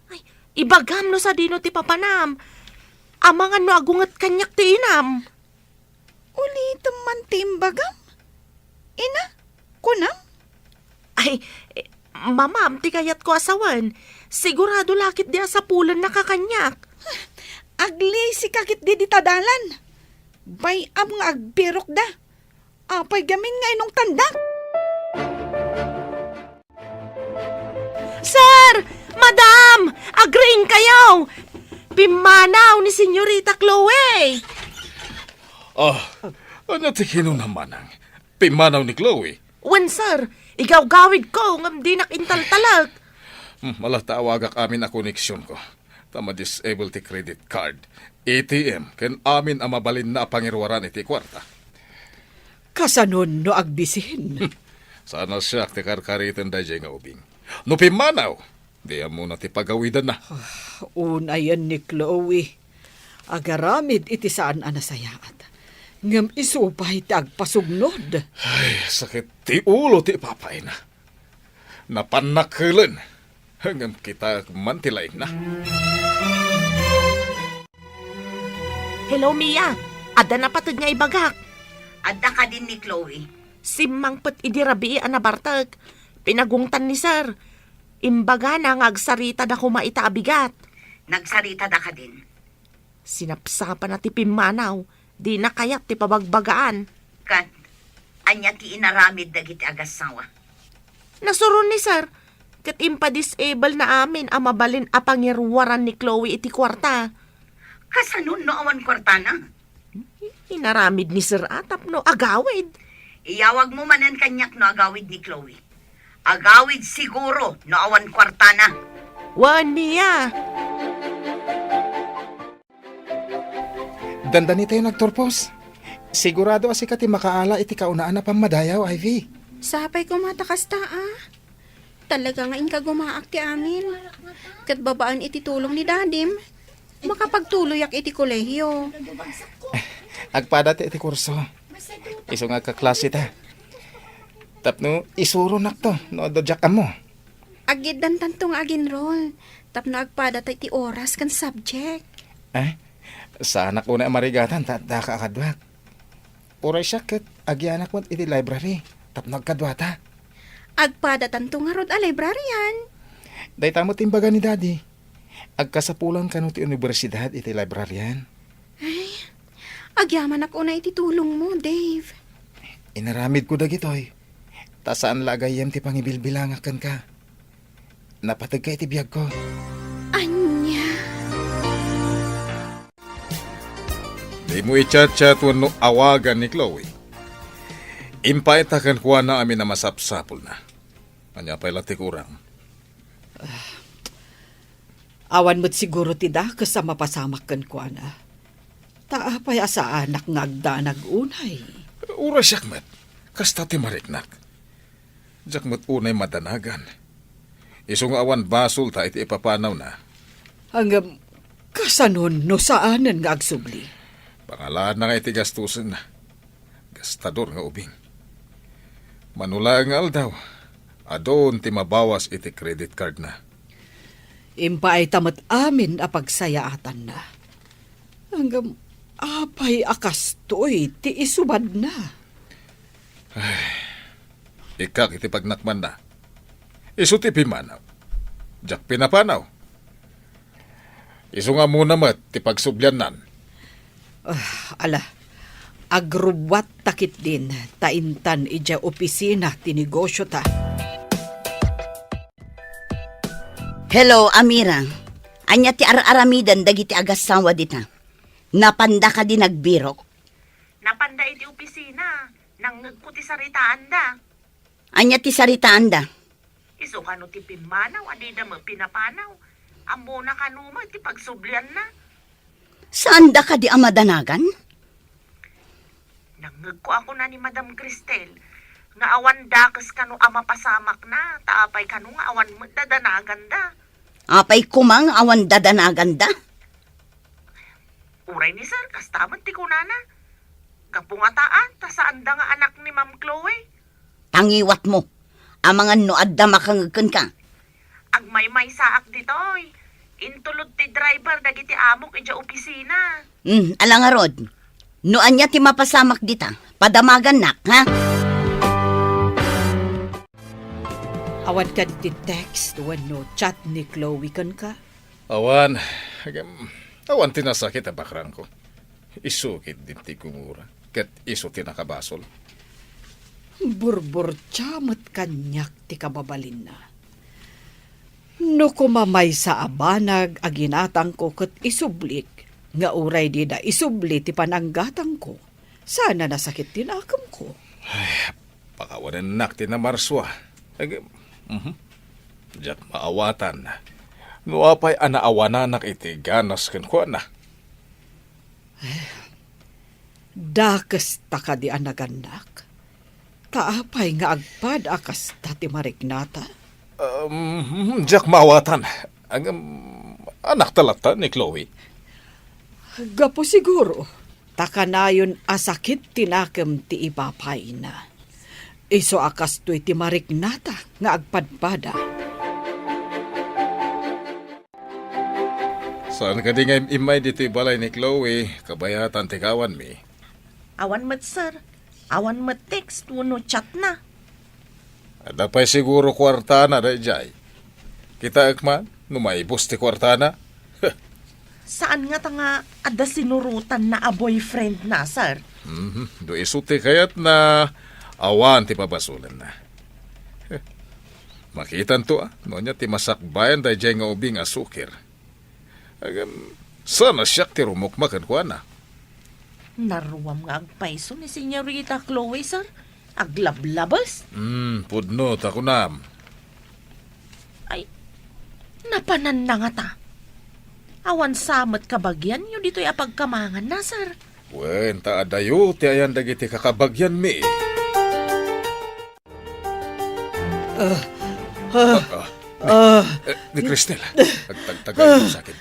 Ay, ibagam no sa dino ti papanam. Amangan no agungat kanyak ti inam. Ulitam man timbagam. Ina, kunam. Ay, mamam, ti kayat ko asawan. Sigurado lakit di asapulan nakakanyak. Agli si kakit di tadalan. Bayam nga agbirok da. Apay gamin nga inong tandak. Sir! Madam! Agreeing kayo! Pimanaw ni Senyorita Chloe! Ano ti naman ang pimanaw ni Chloe? Wen, sir, igawgawid ko ngam di nakintaltalag. Malatawagak amin na koneksyon ko. Tama disable ti credit card. ATM, ken amin ang mabalin na pangirwaran iti kwarta. Kasanon no agbisin. Sana siya ti karkaritan da nga ubing. No pimanaw, di mo na ti pagawidan na. Unayan ni Chloe. Agaramid iti saan anasayaat. Ngam isupay ti agpasugnod. Ay, sakit ti ulo ti papay na. Napanakilan. Hanggang kita mantilaing na. Hello, Mia. Ada na patod nga ibagak. Adda ka din ni Chloe. Simang pet idirabi anabartag. Pinagungtan ni sir. Imbaga na ngagsarita da kumaita abigat. Nagsarita da ka din. Sinapsapan na ti pimanaw. Di na kayat ti pabagbagaan. Kat, anya ti inaramid dagiti agasawa. Nasuron ni sir. Kat impa-disable na amin ang mabalin a pangirwaran ni Chloe iti kwarta. Kasanon no awan kwartana. Inaramid ni sir atap no agawid. Iyawag mo manan kanyak no agawid ni Chloe. Agawid siguro no awan kwartana. Wan, Mia. Dandani tayo nagturpos. Sigurado asi ka ti makaala iti kaunaan na pamadayaw, Ivy. Sapay ko matakas ta Talaga nga inka gumaak ti amin. Kat babaan iti tulong ni dadim. Makapagtuloyak iti kolehiyo. Agpada ti iti kurso. Iso nga kaklase ta. Tapno isuro nakto no dodyak mo. Agid dan tantong aginroll. Tapno agpada ta iti oras kan subject. Sa anak una marigatan ta kakadwat. Uray siya kat agyanak mo iti library. Tapno agkadwata. Agpada tantong nga rod a librarian. Day tamo timbaga ni daddy. Agkasapulang kanu ti universidad iti librarian. Agyaman ako na iti tulong mo, Dave. Inaramid ko dagitoy. Ta saan lagayem ti pangibilbilangakan ka. Napatag ka iti biyag ko. Anya. Di mo i-chat-chat no awagan ni Chloe. Impaitakan kuha na amin na masapsapol na. Anya pa'y lati kurang. Awan mo't siguro tida kasama pasamak kan kwa na. Taapay asa anak ngagdanag unay. Ura siyak met. Kasta ti mariknak. Diyak mo't unay madanagan. Isong awan basol ta iti ipapanaw na. Hanggang kasanon no saanan nga agsubli. Pangalaan na nga iti gastusin na. Gastador nga ubing. Manulangal daw. Adon ti mabawas iti credit card na. Impa ay tamat amin a pagsayaatan na. Hanggang apay akastoy ti isubad na. Ikak iti pagnakman na. Isu ti pimanaw. Diyak pinapanaw. Isu nga muna mat ti pagsubyanan. Ala, agrubwat takit din, taintan ija opisina ti negosyo ta. Hello, Amira. Anya ti aramidan dagiti agasawa dita. Napanda ka din nagbirok. Napanda iti opisina. Nangag ko ti saritaan da. Anya ti saritaan da. Iso kano ti pimanaw, adida mo pinapanaw. Amo na kanuma ti pagsublian na. Saan da ka di amadanagan? Nangag ko ako na ni Madam Cristel. Nga awan dakas kano ama pasamak na. Taapay kano nga awan mo dadanagan da. Apay kumang awan dadanagan da. Uray ni sir, kastaman ti kunana. Kapungataan, ta saan da nga anak ni Ma'am Chloe. Tangiwat mo. Amangan no adda makangagkan ka. Agmay-may saak ditoy. Intulod ti driver dagiti amok ija opisina. Ala nga rod. No anya ti mapasamak dita. Padamagan nak, ha? Awan ka ti text no chat ni Chloe kan ka. Awan. Awan tinasakit ang bakrang ko. Isukit din ti kumura. Kat iso tinakabasol. Burbur tiyamot kanyak ti kababalin na. No kumamay sa abanag aginatang ko kat isublik. Nga uray di da isubli ti pananggatang ko. Sana nasakit tinakam ko. Pakawanan nak ti na marswa. Diyak maawatan. Nuapay anaawananak iti ganas ken kuana. Dakes ta ka di anaganak. Taapay nga agpad akas dati marignata. Diyak mawatan. Ang anak talata ni Chloe. Gapo siguro. Takanayon asakit tinakem ti ipapay na. Iso akas to iti marignata nga agpadpada. Saan ka di nga imay dito balay ni Chloe, kabayatan tikawan mi. Awan mat, sir. Awan mat text, no chat na. Ada pa'y siguro kwartana da jay. Kita akman, numaibos ti kwartana. Saan nga tanga ada sinurutan na a boyfriend na, sir? Do isuti kayat na awan ti pabasulan na. Makitan to nonya ti masakbayan da jay nga ubing asukir. Agam, sana siyak ti rumukmakan ko na. Naruwam nga agpaiso ni Senyorita Chloe, sir. Aglablabas. Pudno, takunam. Ay, napanan na nga ta. Awan samat kabagyan, yun dito'y apagkamangan na, sir. Wen, taadayo, ti ayan dagiti kakabagyan mi. Ni Cristel, agtagtagay mo sakit.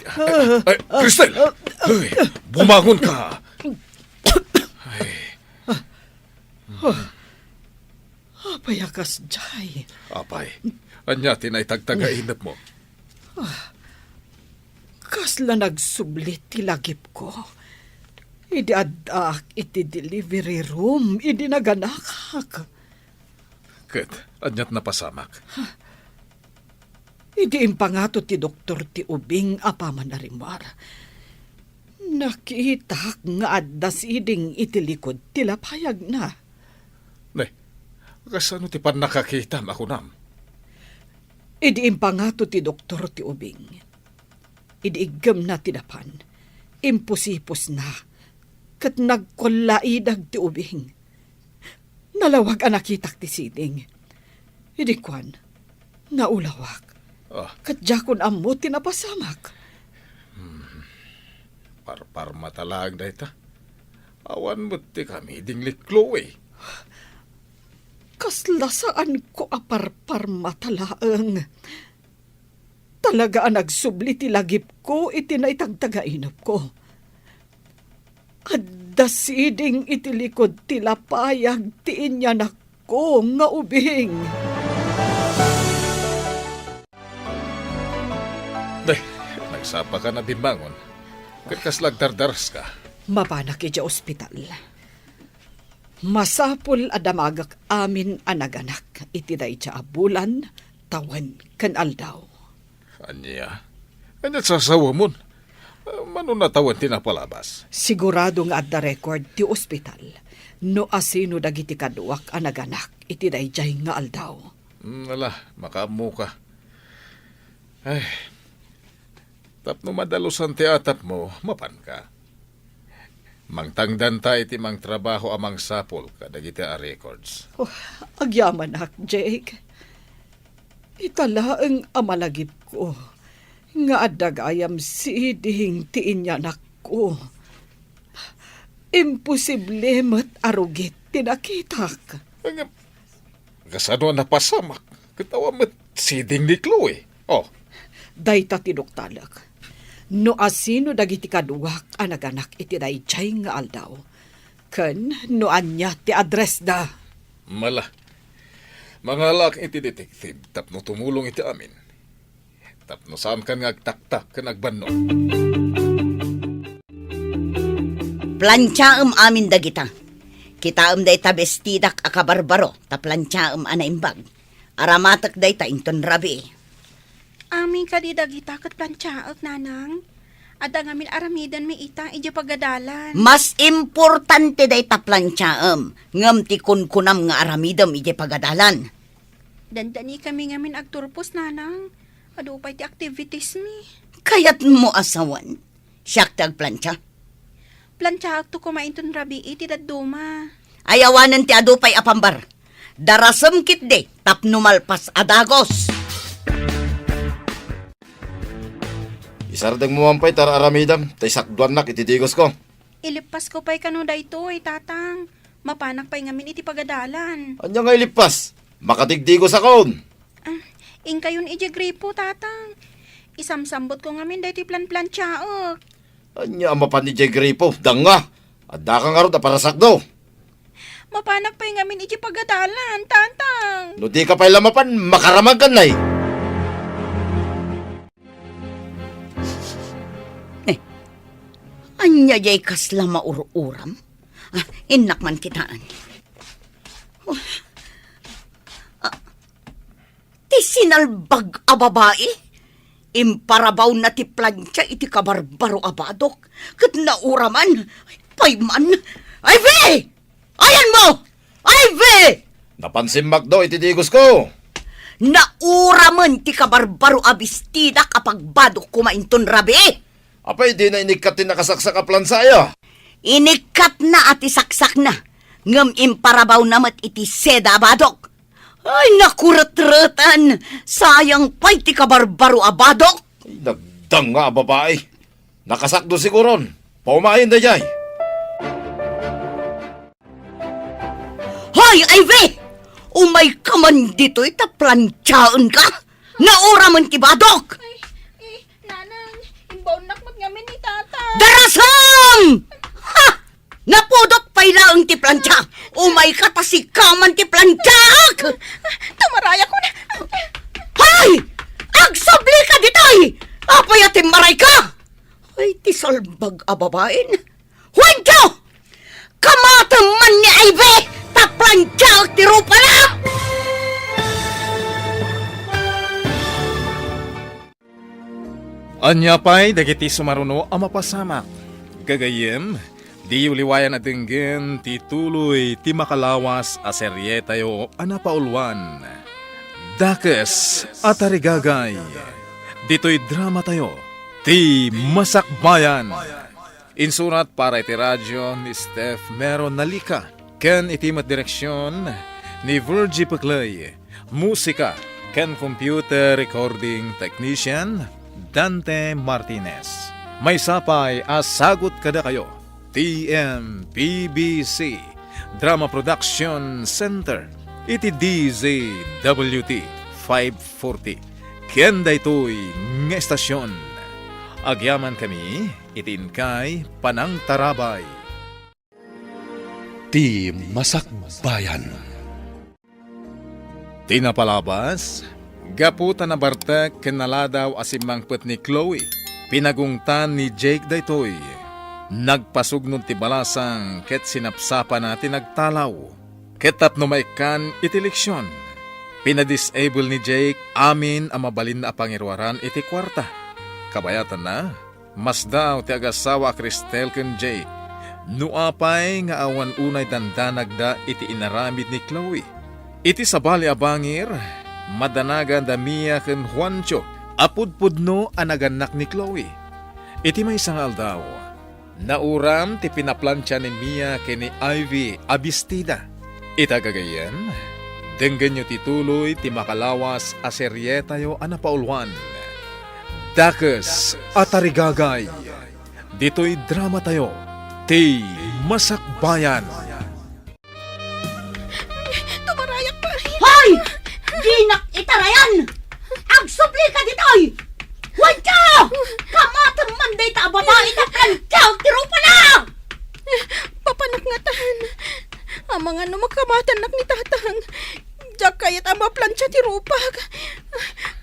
Ay, Cristel! Ay, bumangon ka! Apay akas jay. Apay, anya tinay tagtagainap mo. Kasla nagsublit ti lagip ko. Idi adak iti delivery room. Idi naganakak. Ket, anyat napasamak. Idi impangato ti doktor ti ubing apaman na rimar. Nakita nga addas iding iti likod ti lapayag na. Nay, kasano ti pan nakakita ako nam? Idi impangato ti doktor ti ubing. Idi igam na ti dapan. Imposipos na. Kat nagkulaidag ti ubing. Nalawag ang nakitak ti siding. Idi kwan, naulawak. Kat jakon amo tinapasamak. Parpar matalag da ita. Awan mo ti kami dingli Chloe. Kasla saan ko aparpar matalaang. Talaga ang nagsubli ti lagip ko iti na itagtagainap ko. Adda siding iti likod ti lapayag ti inyanak ko nga ubing. Day, nagsapa ka na bimbangon. Kat lagdardaras ka. Mapanak iti ospital. Masapul adamagak amin anaganak iti day bulan tawan kan aldaw. Anya? Anyat sasawa mo? Manunatawan tinapalabas. Sigurado nga adda record ti ospital. No asino dagiti kaduak anaganak iti day nga aldaw. Wala, makamu ka. Ay, tapno madalusan ti atap mo, mapan ka. Mangtangdan ta iti mang trabaho amang sapol ka dagiti a records. Agyaman ak, Jake. Italaang amalagip ko. Nga adagayam siding ti inyanak ko. Imposible mat arugit tinakitak. Kasano napasamak? Katawa mat siding ni Chloe. Oh, Dayta tinuktalak. No asino dagiti kaduak anaganak iti dayjay nga aldaw. Ken no anya ti address da. mala. Mangalak iti detective tapno tumulong iti amin. Tapno saan kan nga agtaktak kan agbanno. Planchaem amin dagita. Kitaem dayta bestidak akabarbaro ta planchaem anaimbag. Aramatak dayta inton rabi. Amin ka di dagita kat planchaak, nanang. Ada ngamin aramidan mi ita, ija pagadalan. Mas importante dayta planchaem. Ngem ti kunkunam nga aramidem ije pagadalan. Dandani kami ngamin agturpos, nanang. Adupay ti activities mi. Kayat mo asawan. Siyak ti agplancha. Planchaak to kumainton rabi iti daduma. Ayawanan ti adupay apambar. Darasem kit de tapno malpas adagos. Isardang mo mampay tara aramidam, tay sakduan nak itidigos ko. Ilipas ko pa'y kano da ito, tatang. Mapanak pa'y ngamin iti pagadalan. Anya nga ilipas, makatigdigos akon. Ing kayon iti gripo, tatang. Isamsambot ko ngamin da iti plan-plan tsaok. Anya mapan ni Jay Gripo, danga. Adda kang arot para sakdo. Mapanak pa'y ngamin iti pagadalan, tatang. No di ka pa'y lamapan, makaramag ka na Anya jay kasla maururam? Inak man kitaan. Ti sinalbag a babae? Imparabaw na ti plancha iti kabarbaro abadok. Kat nauraman, payman. Ay, ve! Ayan mo! Ay, ve! Napansin Macdo, itidigos ko. Nauraman ti kabarbaro abistida kapag badok kumainton rabi. Apay di na inikatin nakasaksak a plansaya. Inikat na at isaksak na. Ngam imparabaw namat iti seda abadok. Ay, nakurat-ratan. Sayang pa'y ti kabarbaro abadok. Ay, nagdang nga babae. Nakasakdo siguron. Paumahin na jay. Hoy, Ivy! Umay ka man dito itaplansyaon ka. Naura man ti badok. Nanang, imbaw nakmat ngamin ni tatang. Darasam! Ha! Napudot pa'y laang ti plansya. Umay ka tasikaman ti plansyak. Tumaraya ko na. Hay! Agsabli ka ditoy! Apay ating maray ka! Ay, ti salbag a babaen. Huwento! Kamatang man ni Ivy! Taplansyak ti rupa na! Anya pa'y dagiti sumaruno ang mapasamak. Gagayem, di uliwayan at dinggin ti tuloy ti makalawas a serye tayo anapaulwan. Dakes at arigagay. Dito'y drama tayo, ti Masakbayan. Insurat para iti radyo ni Steph Meron Nalika. Ken itimat direksyon ni Virgie Paclay. Musika ken computer recording technician Dante Martinez. May sapay asagot kada kayo. TMPBC Drama Production Center. Iti DZWT 540. Kenda ito'y ng estasyon. Agyaman kami, itinkay Panang Tarabay. Ti Masakbayan. Tinapalabas, gaputan na bartek kinaladaw asimangpet ni Chloe. Pinagungtan ni Jake daytoy. Nagpasugnod ti balasang ket sinapsapa na tinagtalaw. Ketap no maikan iti leksyon. Pinadisable ni Jake amin ang mabalin na pangirwaran iti kwarta. Kabayatan na, mas daw ti agasawa Cristel ken Jake. Nuapay nga awan unay dandanag da iti inaramid ni Chloe. Iti sabali abangir, madanagan da Mia ken Juancho, apudpudno anaganak ni Chloe. Iti may sangal daw, nauram ti pinaplansya ni Mia ken ni Ivy abistida. Itagagayan, denggan nyo tituloy ti makalawas a serye tayo anapaulwan. Dakes at arigagay, dito'y drama tayo, ti Masakbayan. Tumarayak pa rin. Hoy! Dinak itarayan! Agsubli ka ditoy! Huwag kamatang manday ta babae na plansyak ti rupa na! Papanak nga tahan. Ang mga numakamatanak ni tatang. Diyak kayat ang maplansya ti rupag.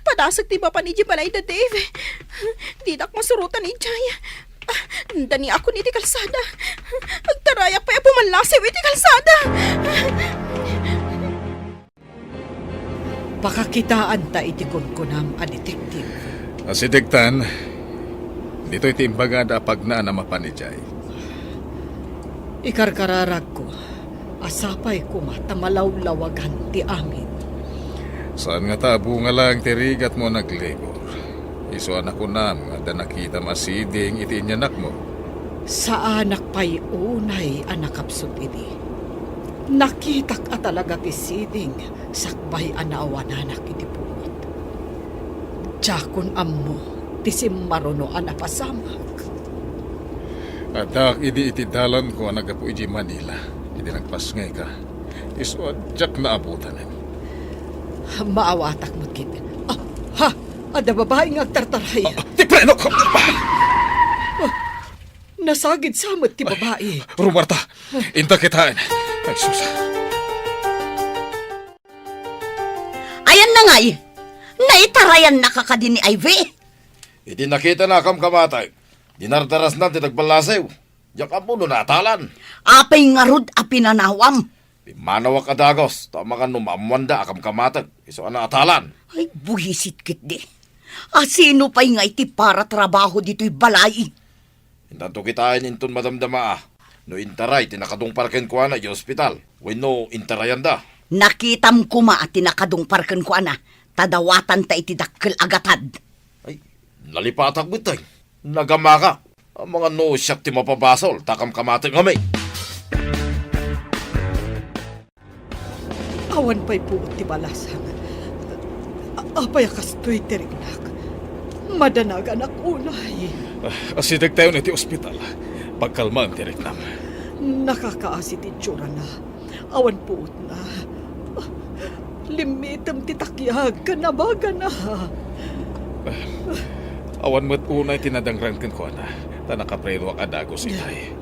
Padasag ti bapa ni Jibalay da Dave. Didak masurutan ni Jaya. Dani ako ni ti kalsada. Agtarayak pa pumalasiw iti kalsada. Pakakitaan ta iti kunkunam a detektive. Asidegtan, dito'y timbagada pag na mapanijay. Ikarkararag ko, asapay ko matamalaw-lawagan ti amin. Saan nga tabo nga lang tirigat mo naglibor? Isuan ako nam nga da nakita masiding iti inyanak mo. Sa anak pa'y unay anakapsot iti. Nakitak at talaga ti siding sakbay anawananak iti puot. Jakon ammo ti si maruno napasamak. Adak, iti dalan ko ang nagapu iji Manila. Iti nagpasngay ka. Iso adyak na abutanin. Maawatak mo gid. Ha! Ada babae nga agtartaray. Ti preno ko! Nasagid samot ti babae. Rumarta, inta kitain. Ay, sus. Ayan na nga eh. Naitarayan na kakadin ni Ivy. Iti nakita na kam kamatay. Dinardaras na tinagbalasay. Yak mo no natalan. Apay nga rod a pinanawam. Manawak adagos. Tama ka numamwanda akam kamatag. Iso ana atalan. Ay, buhisit kit di. Sino pa'y nga iti para trabaho dito'y balay? Intanto kitain inton madamdama ah. No intaray, tinakadong parken ko na yung ospital. When intarayan da. Nakitam kuma at tinakadong parken ko ana. Tadawatan ta iti dakkel agatad. Ay, nalipatag bitay. Nagama ka. Ang mga no siyak ti mapabasol. Takam kamatag kami. Awan pa'y puot ti balasang. Apay kastoy tirignak. Madanag anak ulay. Asidag tayo na iti ospital. Pagkalmaan ti Reknam. Nakakaasi ti tsura na. Awan puot na. Limitam ti takyag. Kanabaga na. Awan mo't unay tinadangran kan ko na. Ta nakapreno ang adagos itay.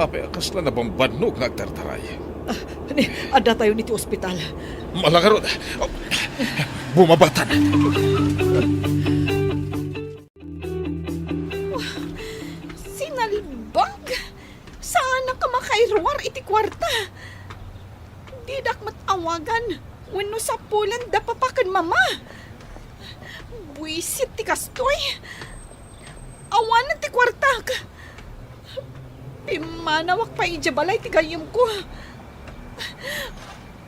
Apay akas na nabambadnog nga agtartaray. Ada tayo niti ospital. Malangarod. Bumabatan. Sinalbag? Saan na ka makairuar iti kwarta? Di dak matawagan. Wano sa pulan da papakan mama. Buisit ti kastoy. Awan ti kwarta. Pimanawak pa ijabalay ti gayom ko.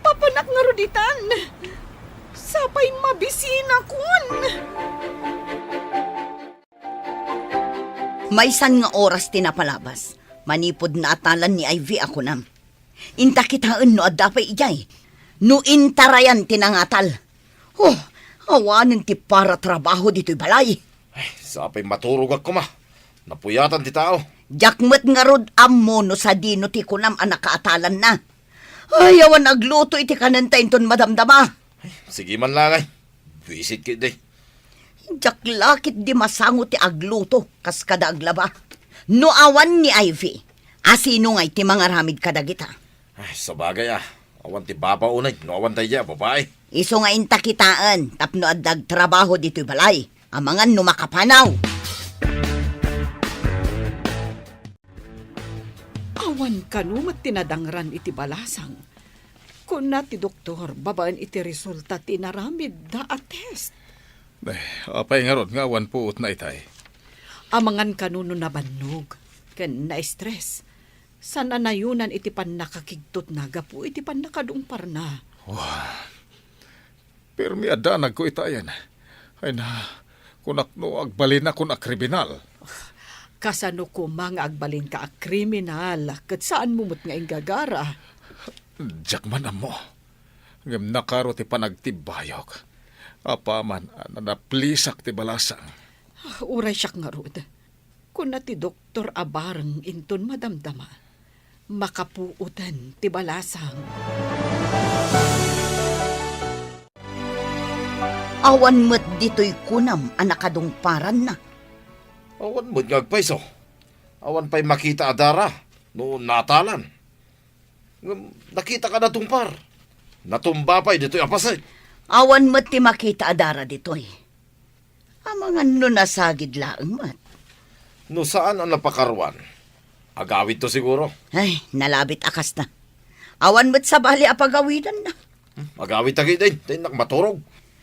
Papanak nga ruditan. Sapay mabisina kun. Maysan nga oras tinapalabas. Manipod na atalan ni Ivy ako nam. Inta kitaan no adapay ijay. No intarayan tinangatal. Oh, awanin ti para trabaho dito'y balay. Ay, sapay maturog ako ma. Napuyatan ti tao. Jakmet nga rod ammo no sa dino ti kunam anak kaatalan na. Ay, awan agluto iti kanantayin ton madamdama. Sige man lang ay. Visit kit day. Jak lakit di masango ti agluto kas kada aglaba. No awan ni Ivy. Asino nga iti mga ramid kadagita. Ay, sa bagay ah. Awan ti baba unay. No awan tayo babae. Iso nga inta kitaan tapno addag trabaho dito'y balay. Amangan no makapanaw. Awan kanumat tinadangran iti balasang. Kung na ti doktor, babaan iti resulta tinaramid da a test. Apay nga rod nga awan puot na itay. Amangan kanuno na bannog, ken na-stress. Sana nayunan iti pan nakakigtot na gapu iti pan nakadungpar na. Pero mi adanag ko itayan. Ay na, kunak no agbalin na kun akriminal. Kasano ko mga agbalin ka a kriminal, kat saan mumot nga ingagara. Diyak man mo. Ngam nakaro ti panagtibayok. Apa man, nanaplisak ti balasang. Uray siyak nga rod. Kung na ti doktor abarang inton madamdama, makapuutan ti balasang. Awan met dito'y kunam anakadungparan na. Awan mo ngagpaiso. Awan pa'y makita adara. No natalan. Nakita ka na tumpar. Natumba pa'y dito'y apasay. Awan met ti makita adara dito'y. Amangan no nasagid laeng mat. No saan ang napakarwan? Agawid to siguro. Ay, nalabit akas na. Awan met sa bali apagawidan na. Agawid tagi din. Tayo nakmaturog.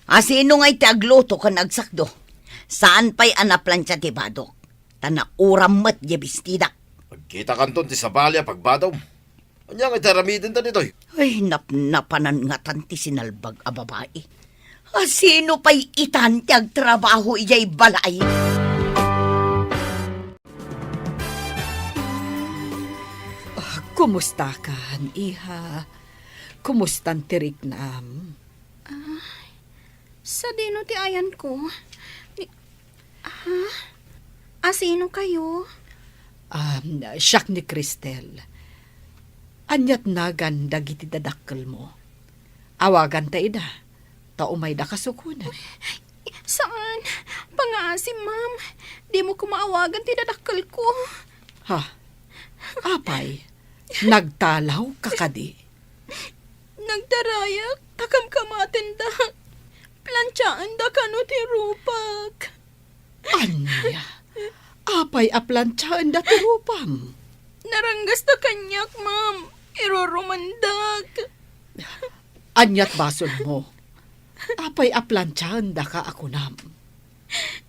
Asino nga'y ti agluto kan agsakdo. Saan pa'y anaplansya ti badok? Tanauram met di bistida. Pagkita kanton ti sabalya pagbadaw. Anya nga itaramidin ta dito'y. Ay, napnapanan nga tanti sinalbag a babae. Sino pa'y itan ti agtrabaho iyay balay? Kumusta ka, iha? Kumustan tirik nam? Sa dino ti ayan ko. Sino kayo? Siyak ni Cristel. Anyat na ganda giti dadakkel mo. Awagan ta ida. Taumay da kasukunan. Saan? Pangasim, ma'am. Di mo ko maawagan tinadakkel ko. Ha? Apay, nagtalaw ka kadi. Nagdarayak, takam kamatin da. Plantsaan da kano ti rupak. Anya? Apay aplantsahan da turupam. Naranggas da kanyak, ma'am. Irorumandag. Anyat basod mo. Apay aplantsahan da ka ako nam.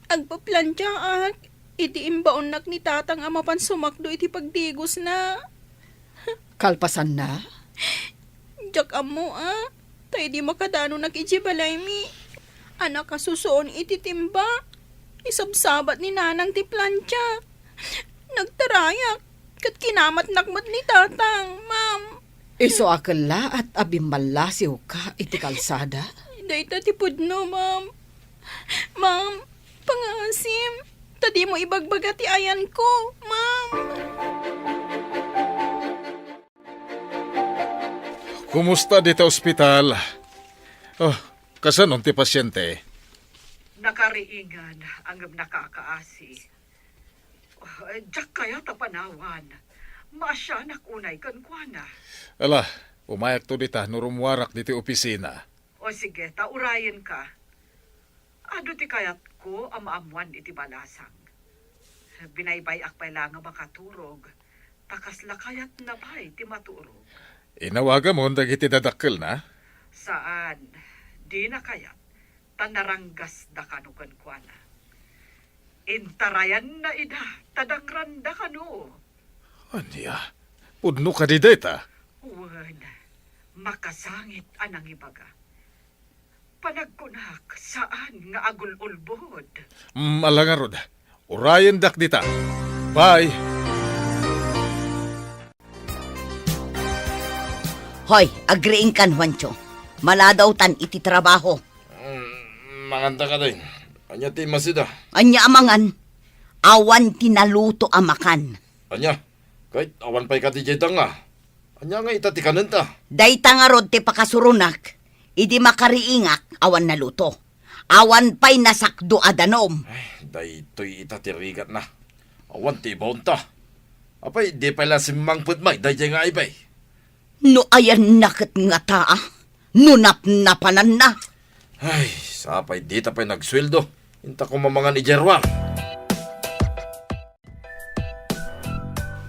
Agpaplantsaak. Iti imbaonak ni tatang ama pan sumakdo iti pagdigos na. Kalpasan na? Jak amo Tay di makadano nag-iji balay mi. Anak kasusoon iti timba. Isabsabat ni nanang ti plantsa. Nagtarayak. Kat kinamat nakmat ni tatang, ma'am. Iso akala at abimbalasiw ka iti kalsada? Dayta ti pudno, ma'am. Ma'am, pangasim. Tadi mo ibagbaga ti ayan ko, ma'am. Kumusta dito ospital? Oh, kasanon ti pasyente? Nakariingan ang nakakaasi. Diyak kaya tapanawan. Masya nakunay kankwana. Ala, umayak to dita, nurumwarak diti opisina. O sige, taurayan ka. Ado ti kayat ko amaamuan iti balasang. Binaybay akpay lang nga makaturog. Takas lakayat na bay ti maturog. Inawaga mo, dagiti dadakkel na? Saan? Di na kayat. Tanaranggas da kanukan kuana. Intarayan na ida. Tadangran da kanu. Anya, pudno ka di data. Uwan, makasangit anang ibaga. Panagkunak saan nga agul-ulbod. Malangarod, urayan dak dita. Bye! Hoy, agreeing kan, Juancho. Maladaw tan iti trabaho. Manganta ka din. Anya ti masida. Anya amangan, awan tinaluto amakan. Anya, kahit awan pa'y katijay nga. Anya nga itati kanenta. Dayta nga rod ti pakasurunak, idi makariingak awan naluto. Awan pa'y nasakdo adanom. Daytoy itatirigat na. Awan ti bonta. Apay, di pala si Mang Putmay, dayjay nga ibay. No ayan nakit nga taa, nunap-napanan na. Ay, sapay di tapay nagsweldo. Inta ko mamangan ni Jerwar.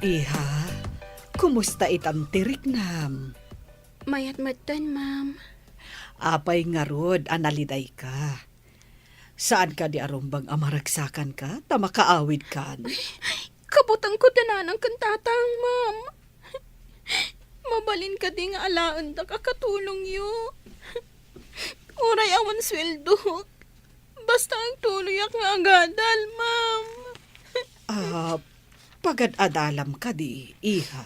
Iha, kumusta itantirik nam? Mayat-matan, ma'am. Apay nga rod, analiday ka. Saan ka di arumbang amaragsakan ka? Tama kaawid kan. Kabutang ko dananang kantatang, ma'am. Mabalin ka di nga alaan da kakatulong yo. Uray awan sweldo. Basta ang tuloy ak nga agadal, ma'am. Pagad-adalam ka di, iha.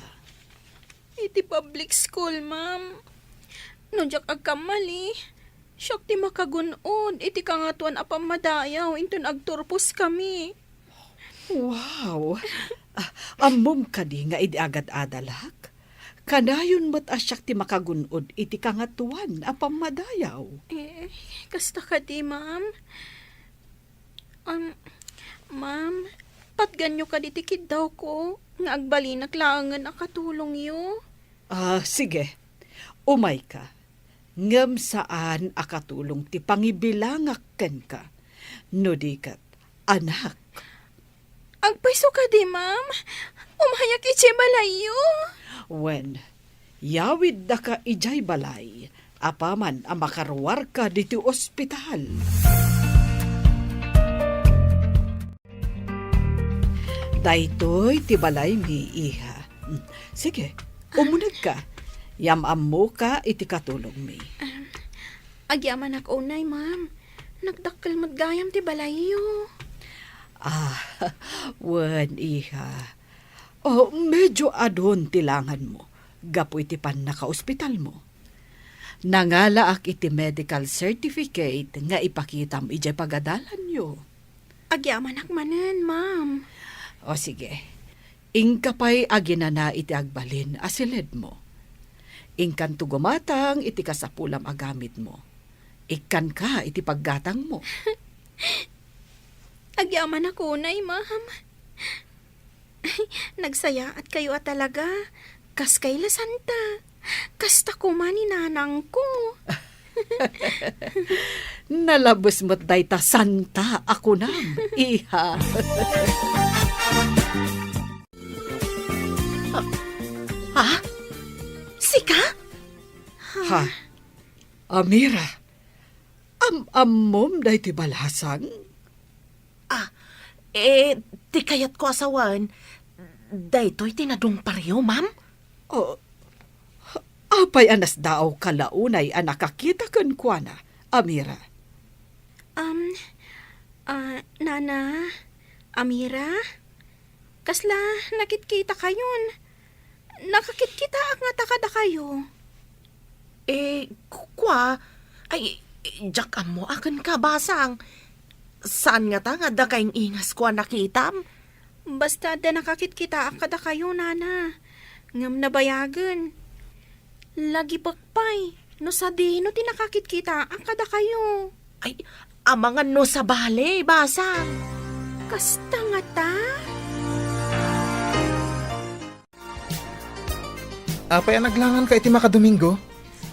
Iti public school, ma'am. No jak agkamali. Siyak ti makagunod. Iti kangatuan apam madayaw. Intun agturpos kami. Wow! Amom ka di nga idi agad-adalak. Kanayon mo't asyak ti makagunod iti kangatuan apam madayaw. Kasta ka di, ma'am. Ma'am, patganyo ka di tikid daw ko. Nga agbalinak laangan akatulong yo. Sige. Umay ka. Ngam saan akatulong ti pangibilangak ken ka. No di kat, anak. Agpaiso ka di, ma'am. Umayak ichi balayo. When, yawid da ka ijay balay, apaman ang makarwar ka diti ospital. Daytoy ti balay mi iha. Sige, umunag ka. Yamam mo ka iti katulong mi. Agyaman ak unay, ma'am. Nagdakkel matgayam ti balayo. Wen iha. Medyo adon tilangan mo. Gapu iti pan naka-ospital mo. Nangala ak iti medical certificate nga ipakitam ijay pagadalan yo. Agyaman akmanen, ma'am. O sige, ingka pa'y aginana iti agbalin asilid mo. Ingkan tugumatang iti kasapulam agamit mo. Ikan ka iti paggatang mo. Agyaman ako na, ma'am. Nagsaya at kayo at talaga. Kas kay La Santa. Kasta ko man ninanang ko. Nalabos mo't dayta santa ako nam, iha. Ha? Sika? Ha? Amira, am-ammom dayti balasang? Di kayat ko asawan. Daytoy tinadong pareho, ma'am? O, apay anas daaw kalaunay ang nakakita kan kuana, Amira. Nana, Amira, kasla nakitkita kayon. Nakakitkita ang nga takada kayo. Kwa, ay, jak mo akan ka basang. Saan nga ta nga da kayong ingas kwa nakitam? Basta da nakakitkita ang kada kayo, Nana. Ngam nabayagan. Lagi pagpay, no sa di no tinakakitkita ang kada kayo. Ay, amangan no sa bale, basang. Kasta nga ta? Apay naglangan ka iti makadomingo?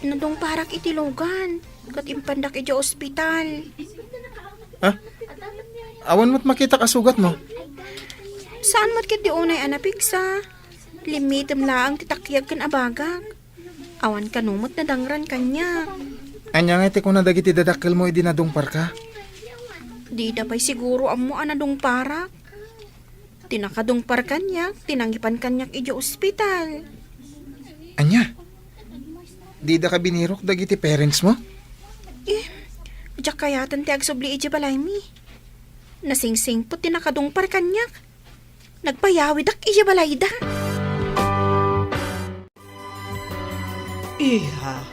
Nadong parak itilogan. Kat impandak iti ospital. Awan mo't makita kasugat mo. Saan mat kit di unay anapigsa? Limitem laang titakyag kan abagag. Awan kanumot na dangran kanya. Anya nga iti ko na dagiti dadakkel mo idinadungpar ka. Di da pa'y siguro amo anadong parak. Tinakadungpar kanya, tinangipan kanyak iti ospital. Anya? Di da ka binirok dagiti parents mo? Diyak kayatan ti agsubli iti balay mi. Nasingsing po tinakadungpar kanyak. Nagpayawidak iti balay da. Iha,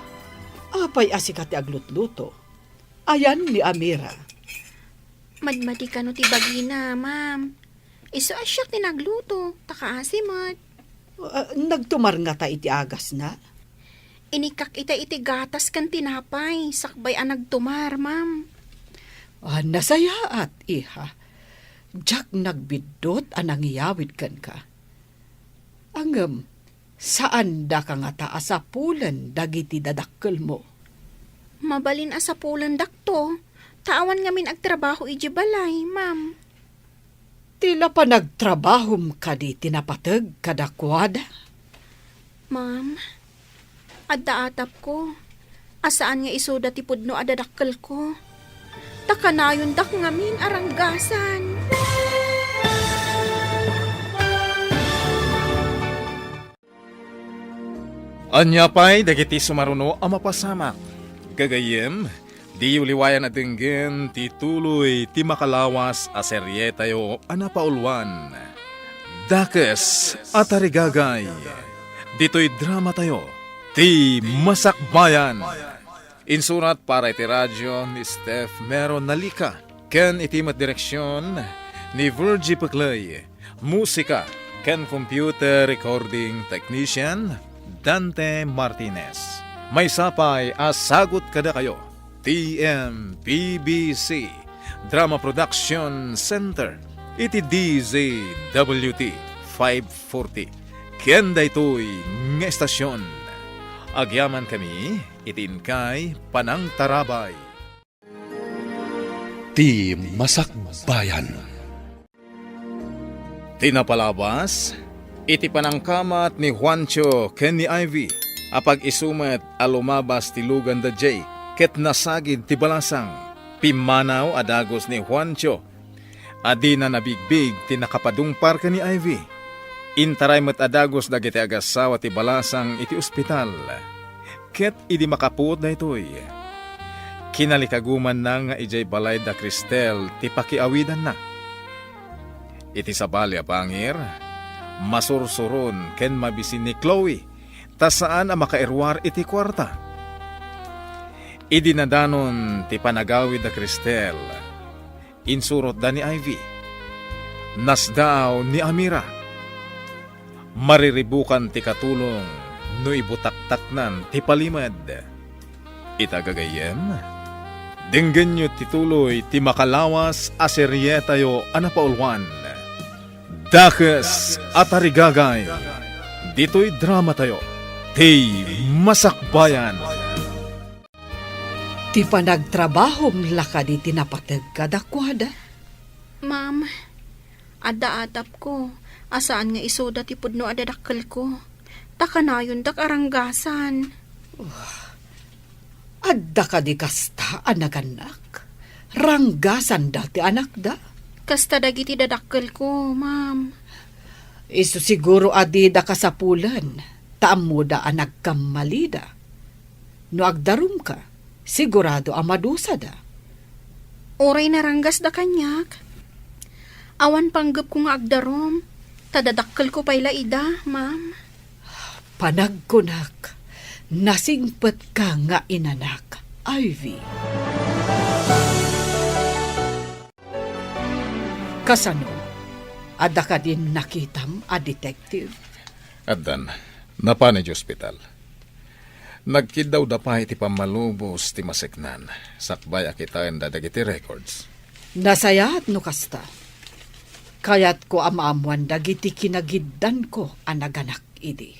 apay asikat ti aglutluto. Ayan ni Amira. Madmadi ka no ti bagina, ma'am. Iso asyak tinagluto, takaasimot. Nagtumar nga ta iti agas na. Inikak iti gatas kan tinapay, sakbay ang nagtumar, ma'am. Nasayaat, iha. Diyak nagbidot ang nangiyawid kan ka. Angam, saan da ka nga taasapulan dagiti dadakkel mo? Mabalin asapulan dakto. Taan ngamin agtrabaho iji balay, ma'am. Tila pa nagtrabahom ka di tinapatag kadakwada? Ma'am, adda atap ko. Asaan nga isuda ti pudno adadakkel ko. Takanayon dak ngamin aranggasan. Anya pa'y dagiti sumaruno ang mapasamak. Gagayem, di uliwayan at tingin ti tuloy ti makalawas a serye tayo anapaulwan. Dakes at arigagay. Dito'y drama tayo. Ti Masakbayan. Insurat para iti radyo ni Steph Meron Nalika. Ken itimat direksyon ni Virgie Paclay. Musika ken computer recording technician Dante Martinez. May sapay asagot kada kayo. TMPBC Drama Production Center. Iti DZWT 540. Ken daytoy nga estasyon. Agyaman kami, itinkay Panang Tarabay. Ti Masakbayan. Tinapalabas, iti panangkamat ni Juancho ken ni Ivy, apag isumet alumabas ti lugan da Jay, ket nasagid ti balasang, pimanaw adagos ni Juancho, adi na nabigbig ti nakapadungpar ka ni Ivy. Intaray met adagos dagiti agasawa ti balasang iti ospital, ket idi makaput na itoy. Kinalikaguman na nga ijay balay da Cristel ti pakiawidan na. Iti sabali a pangir, masursuron ken mabisin ni Chloe, ta saan ang makairwar iti kwarta. Idinadanon ti panagawid da Cristel, insurot da ni Ivy. Nasdaaw ni Amira. Mariribukan ti katulong no ibutaktaknan ti palimad. Itagagayem, dinggan nyo tituloy ti makalawas aseryetayo anapaulwan. Dakes at arigagay, dito'y drama tayo, ti Masakbayan. Ti panagtrabahong lakad iti napatag kadakwada. Ma'am, ada-adap ko. Asaan nga isoda ti pudno adadakkel ko. Takanayon dak aranggasan. Adda ka di kasta anaganak. Ranggasan dati anak da. Kasta dagiti dadakkel ko, ma'am. Isu siguro adi da kasapulan. Taam mo da anak kamalida. No agdarum ka, sigurado amadusa da. Oray naranggas da kanyak. Awan panggap ko nga agdarom. Tadadakkel ko payla ida, ma'am. Panagkunak, nasingpet ka nga inanak, Ivy. Kasano, ada ka din nakitam a detective? Adan, napanay di ospital. Nagkidaw da pa iti pamalubos ti maseknan. Sakbay akitain da dagiti records. Nasayat no kasta. Kayat ko amaamuan dagiti kinagiddan ko anaganak idi.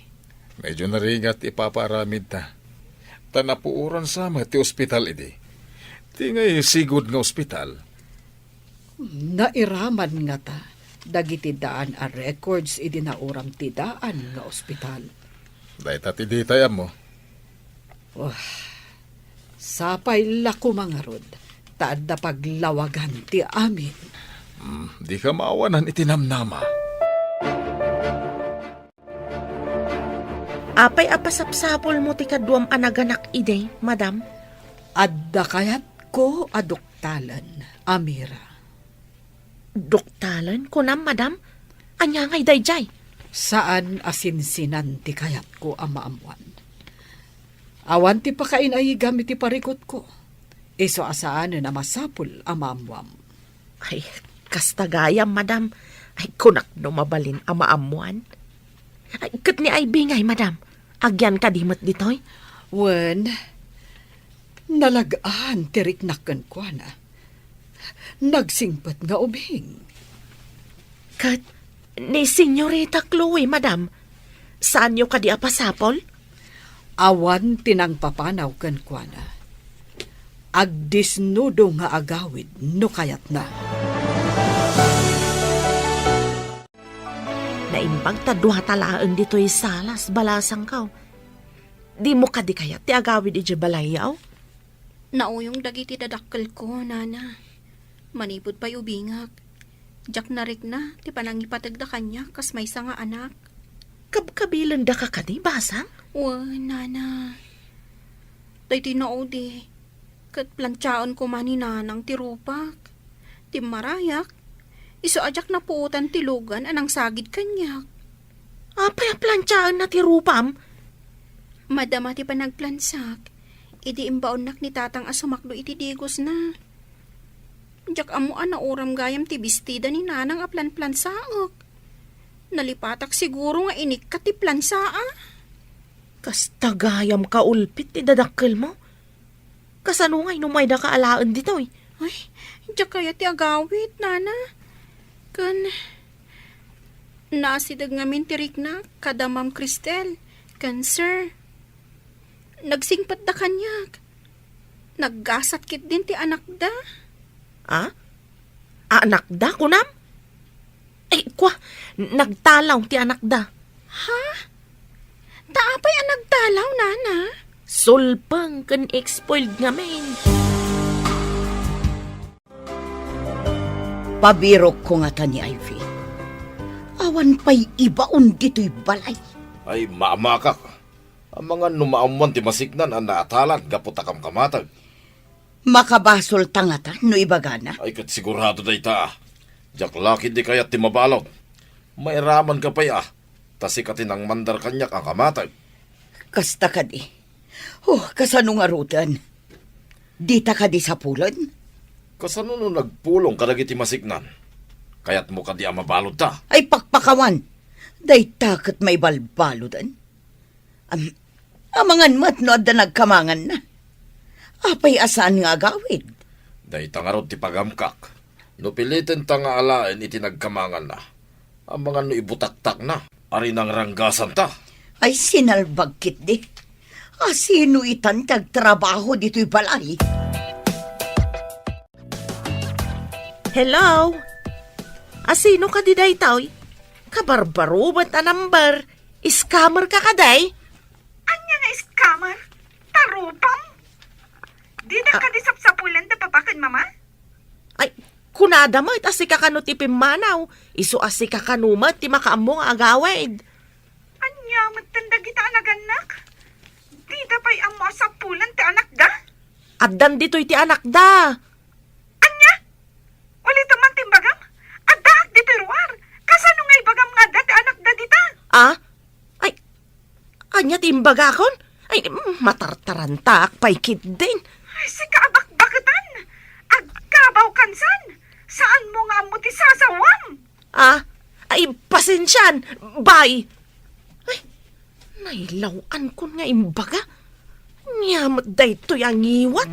Medyo narigat ipaparamid ta. Tanapuuran sama ti ospital idi. Ti ngay sigod nga ospital. Nairaman nga ta, dagiti daan a records idi nauram ti daan nga ospital. Dahil tati di tayam mo. Sapay lako mga rod, taad na paglawagan ti amin. Di ka maawanan itinamnama. Apay apasapsapol mo ti kaduam anaganak ide, madam? Adda kayat ko aduktalan, Amira. Doktalan ko nam, madam? Anya ngay dayjay? Saan asinsinan ti kayat ko amaamuan? Awan ti pakain ay gamit ti parikot ko. Iso asaan na masapul amaamuam. Ay, kastagayam, madam. Ay, kunak no mabalin amaamuan. Ay, kat ni ay bingay, madam. Agyan ka dimot ditoy? Wen, nalagaan tirik nakan ko na. Nagsingpat nga ubing. Kat, ni Senyorita Chloe, madam. Saan nyo ka di apasapol? Awan tinang papanaw kan ko na. Agdisnudo nga agawid no kayat na. Naimbang tadwa talaan dito'y salas, balasang kaw. Di mo ka di kaya ti agawid iti balayaw? Nauyong dagiti dadakkel ko, nana. Manipod pa'y ubingak. Jak narik na, ti panangipatag da kanya, kas may nga anak. Kabkabilan da ka kadi, basang? Nana. Day tinao di. Kat plantsaon ko man ni nanang ti rupak. Ti marayak. Iso ajak na puutan ti lugan anang sagid kanyak. Apay plantsaan na ti rupam? Madama ti panagplansak. Idi imbaon nak ni tatang asumakdo iti digos na. Jak amuan na oram gayam ti bestida ni nanang a plansaok. Nalipatak siguro nga inik ka ti plansaa. Kas tagayam ka ulpit ti dadakkel mo? Kasano ngay numay da ka alaan dito eh? Ay, jak kaya ti agawit, nana. Kan, nasidag ngamin tirik na, kada Ma'am Cristel, kan sir. Nagsingpat da kanyak. Naggasat kit din ti anak da. Ah? Anak da, kunam? Eh, kwa, nagtalaw ti anak da. Ha? Taapay ang nagtalaw, nana? Sulpang kan expoiled ngamin. Pabirok ko nga ta ni Ivy. Awan pa'y ibaon dito'y balay. Ay, maamakak. Ang mga numaamuan ti masiknan ang naatalan, gaputakam kamatag. Makabasol tangata no ibagana. Ay, kat sigurado day ta. Jak laki di kayat ti mabalot. Mairaman ka pa'y tasikatin ang mandar kanyak ang kamatag. Kasta ka di. Kasano nga rutan? Di ta ka di sa pulan? Kasano no nagpulong kadagiti masiknan? Kaya't mo ka di mabalod ta. Ay pakpakawan. Day takot may balbaludan. Amangan mat no adda nagkamangan na. Apay asaan nga agawid? Day tangarot ti pagamkak. No pilitin ta nga alain iti nagkamangan na. Ang mga no ibutaktak na. Ari nang ranggasan ta. Ay sinalbagkit di. Sino itan tagtrabaho dito'y balay? Hello? Asino ka di day taoy? Kabarbaro ba't a number? Scammer ka kaday? Anya nga scammer? Tarupam? Di na ka di sapsapulan da papakan, mama? Ay, kunada mo, it asi ka kanu ti pimanaw. Isu asi ka kanumat, ti makaamong agawid. Anya, matanda kita anaganak? Di da pa'y amo sapulan ti anak da? Addan dito'y ti anak da. Anya? Ulit man timbagam? Adak di perwar? Kasano nga'y bagam nga da ti anak da dita? Ah? Ay, anya timbaga kon? Ay, matartarantak, paikit din. Ay, si kaabak-bakatan! Agkabaw kansan! Saan mo nga mo ti sasawam? Ah? Ay, pasensyan. Bye. Ay, nailawan ko nga imbaga. Nyamat da ito'y ang iwat.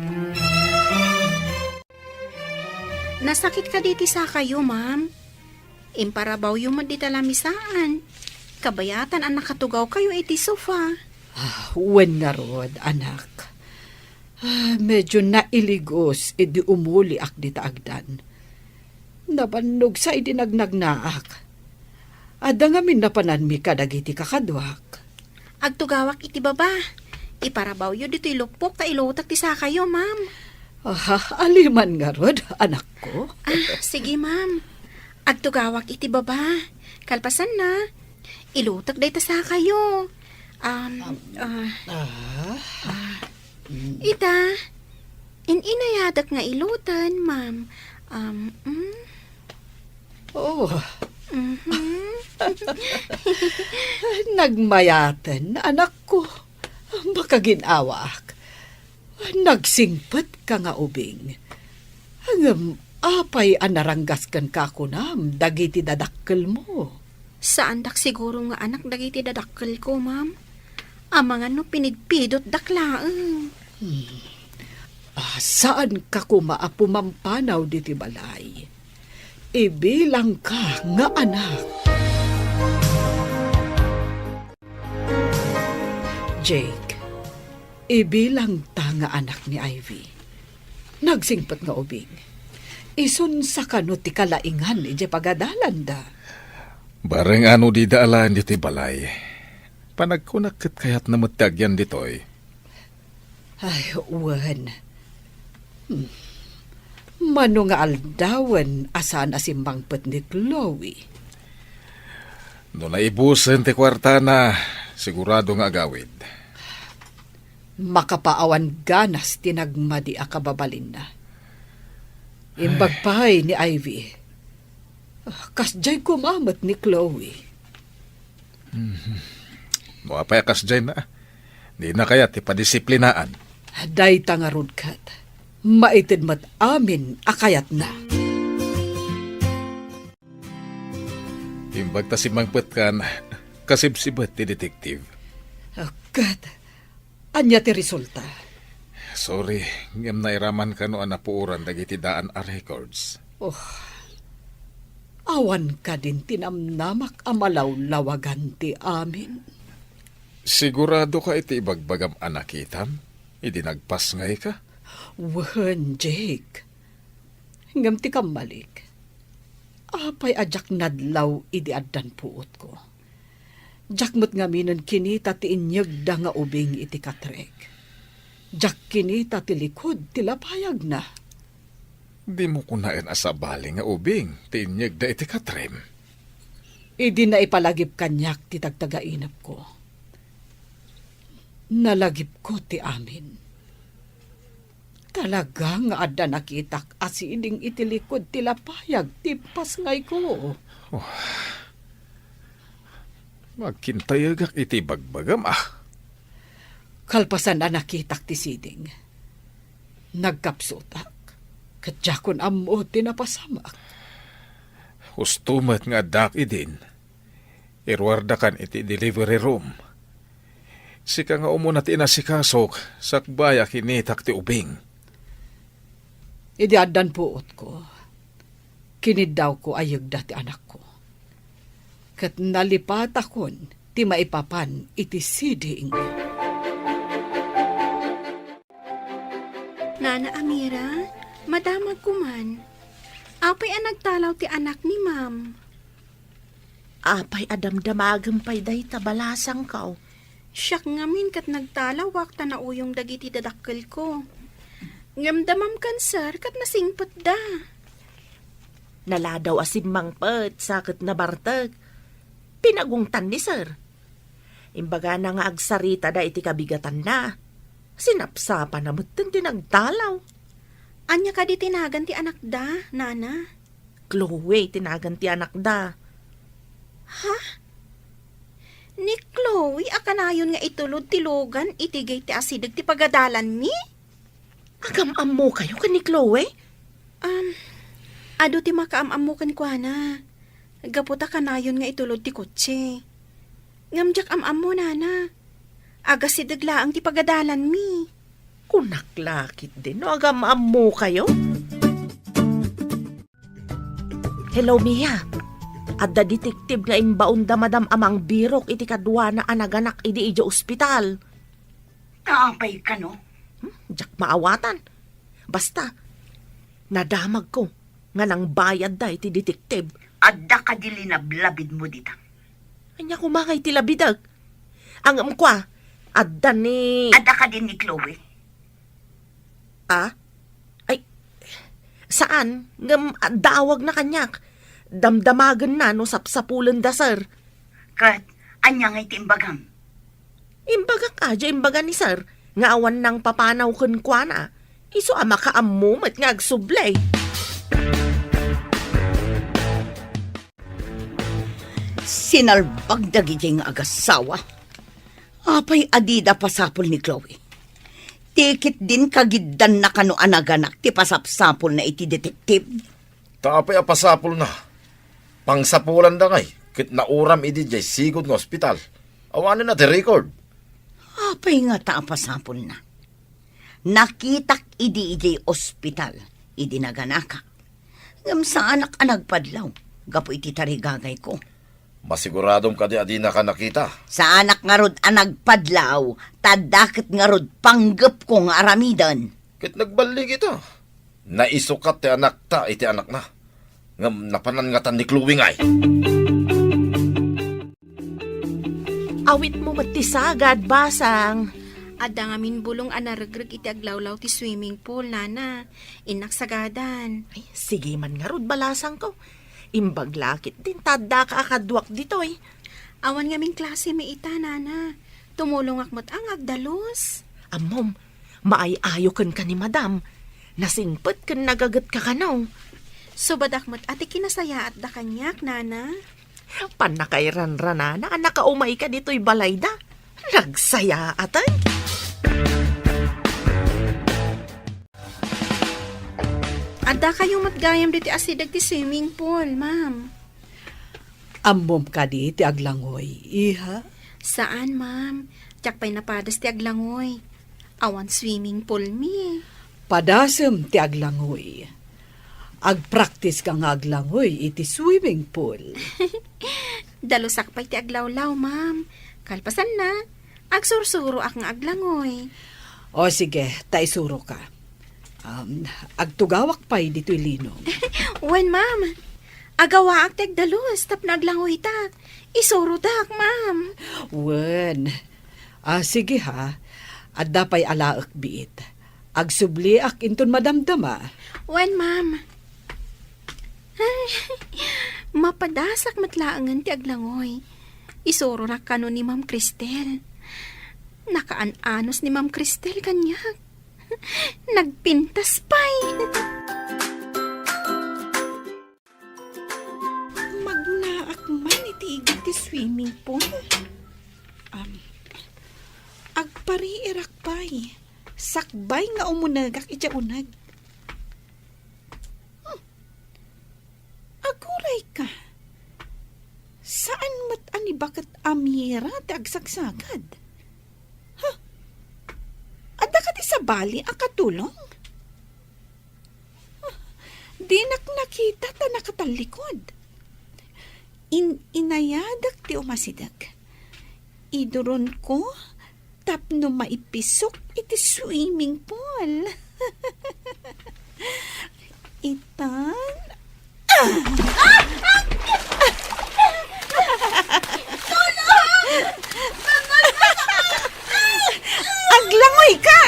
Nasakit ka diti sa kayo, ma'am. Imparabaw yung di talamisaan. Kabayatan ang nakatugaw kayo iti sofa. Wen nga rod, anak. Medyo nailigos, edi umuli ak di taagdan. Nabannog sa idinagnagnaak. Ada nga minapanan mi kadagiti kakadwak. Agtugawak iti baba. Iparabaw yun dito ilupok ta ilotak ti sa kayo, ma'am. Aliman nga rod, anak ko. Sige, ma'am. Agtugawak iti baba. Kalpasan na. Ilutak day ta sa kayo. Ita, inayadak nga ilutan, ma'am. Oh, Mhm. nagmayaten, anak ko. Makaginawa ak. Nagsingpet ka nga ubing. Hangam, apay anaranggas kan kakunam, dagiti dadakkel mo. Saan dak siguro nga anak dagiti dadakkel ko, ma'am? Amangan no pinidpidot daklaang. Saan ka kumaapumampanaw diti balay? Ibilang ka nga anak. Jake, ibilang ta nga anak ni Ivy. Nagsingpet nga ubing. Isun sa kano ti kalaingan ije pagadalan da. Bareng ano di daalan dito'y balay. Panagkunakit kayat na matagyan dito'y. Ay, uwan. Mano nga aldawan asan asimbang pet ni Chloe. No naibusen ti kwarta na, sigurado nga agawid. Makapaawan ganas tinagmadi akababalin na. Imbagpay ni Ivy. Kasjay kumamat ni Chloe. Moapay akas dyan na. Di na kaya ti padisiplinaan. Day tangarod kat. Maitid mat amin akayat na. Imbag ta si mangpet kan, kasibsibat ti detektiv. Kat, anya ti resulta. Sorry, ngem nairaman ka no anapuuran dagiti daan a records. Awan ka din tinamnamak amalaw-lawagan ti amin. Sigurado ka iti ibagbagam anakitam? Idinagpas ngay ka? Wen, Jake. Ngam ti kamalik. Apay ajak nadlaw idi addan puot ko. Jakmut nga minan kinita ti inyag da nga ubing iti katrek. Jak kinita ti likod ti lapayag na. Di mo kunain asabali nga ubing, tinyag da iti katrem. Idi na ipalagip kanyak ti tagtagainap ko. Nalagip ko ti amin. Talaga nga adda nakitak asiding iti likod ti lapayag ti pasngay ko. Magkintayagak iti bagbagam Kalpasan na nakitak ti siding. Nagkapsutak. Kadya kon amo tinapasamak. Hustumat nga dak idin. Irwarda kan iti delivery room. Sika nga umuna ti inasikasok, sakbaya kinitak ti ubing. Idi adan puot ko. Kinidaw ko ayag dati anak ko. Kat nalipat akon, ti maipapan iti siding. Nana Amira, madamag ko man. Apay ang nagtalaw ti anak ni ma'am. Apay adamdamagam pay day tabalasang kao. Siyak ngamin kat nagtalawak ta na uyong dagiti dadakkel ko. Ngamdamam kan sir kat nasingpet da. Naladaw asim mangpet sakit na bartag. Pinagungtan ni sir. Imbaga na nga agsarita da iti kabigatan na. Sinapsapa na mutin tinagtalaw. Anya ka di tinagan ti anak da, nana? Chloe, tinagan ti anak da. Ha? Ni Chloe, akanayon nga itulod ti Logan, itigay ti asidag ti pagadalan mi? Agam-am mo kayo ka ni Chloe? Ado ti makaam-am mo kan kwa na. Gaputa kanayon nga itulod ti kotse. Ngamjak am-am mo, nana. Aga sidagla ang ti pagadalan mi. Kunaklakit din, no? Agam-am mo kayo? Hello, Mia. Adda detektive nga imbaon da madam amang birok iti kadwa na anaganak idi ija ospital. Kaapay ka, no? Jak maawatan. Basta, nadamag ko nga nang bayad da iti detektive. Adda ka di linablabid mo dita. Anya kumangay ti labidag. Ang amkwa, adda ni... Adda ka din ni Chloe. Ah? Ay, saan? Ngam, dawag na kanyak. Damdamagan na no sapsapulan da, sir. Kat, anya nga itimbagam. Imbagak aja, imbaga ni sir. Nga awan ng papanaw kun kwa na. Iso ama ka amumat nga agsublay. Sinalbag dagiti nga agasawa. Apay adida pasapol ni Chloe. Tikit din kagiddan na kano anaganak ti pasapsapol na iti detektive. Tapay apasapol na. Pangsapulan da ngay. Kit nauram idi jay sigod ng ospital. Awanin na ti record. Apay nga ta pasapol na. Nakitak idi ospital. Idi naganaka. Ngam sa anak anagpadlaw. Gapo iti tarigagay ko. Masiguradong kadi adi na ka nakita. Sa anak nga rod anagpadlaw, tadakit nga rod panggap ko nga aramidan. Kit nagbalig ito. Naisukat ti anak ta iti anak na. Ngam napanangatan ni Chloe ngay. Awit mo matisagad, basang. Adda nga minbulong anaragrag iti aglawlaw ti swimming pool, nana. Inaksagadan. Ay, sige man nga rod balasang ko. Imbaglakit din, tada ka akadwak ditoy. Awan nga ming klase may ita, nana. Tumulong akmat ang agdalos. Amom, maayayo kan ka ni madam. Nasingpet kan nagagat ka kanaw. So badakmat ati kinasaya at da kanyak, nana. Panakairan-rana na nakaumay ka dito'y balayda. Nagsaya atay. Adda kayong matgayam diti asidag ti swimming pool, ma'am. Ambom ka di ti aglangoy, iha? Saan, ma'am? Tiyak pa'y napadas ti aglangoy. Awan swimming pool mi. Padasem ti aglangoy. Agpractice ka nga aglangoy iti swimming pool. Dalusak pa'y ti aglawlaw, ma'am. Kalpasan na. Agsursuro ak nga aglangoy. O sige, taisuro ka. Agtugawak pa'y dito'y linong. Wen, ma'am. Agawa ak ti agdalus, tap na aglangoy ta. Isuro tak, ma'am. Wen. Sige ha. Adda pa'y alaak biit. Agsubli ak inton madamdama. Wen, ma'am. Mapadasak matlaangan ti aglangoy. Isuro na kano ni Ma'am Cristel. Nakaan-anos ni Ma'am Cristel kanyak. Nagpintas pa'y. Magnaak man iti igit ti swimming pool. Agpariirak pa'y. Sakbay nga umunagak iti unag. pera ti agsagsagad. Ha? Adda ka ti sa bali ang katulong? Di nakita ta nakatalikod. Inayadak ti umasidag. Iduron ko tapno maipisok iti swimming pool. Itan. Aglangoy ka!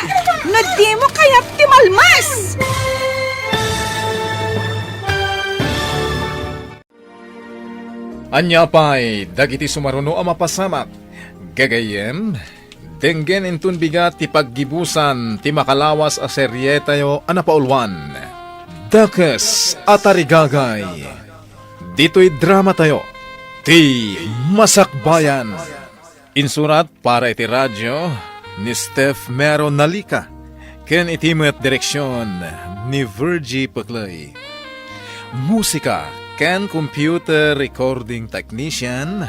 No di mo kaya ti malmas! Anya pa'y dagiti sumaruno ang mapasamak. Gagayem, denggen intun bigat ti paggibusan ti makalawas a serye tayo anapaulwan. Dakes atarigagay. Dito'y drama tayo. Ti Masakbayan. Insurat para iti radyo ni Steph Mero Nalika. Ken iti met direksyon ni Virgie Paclay. Musika ken computer recording technician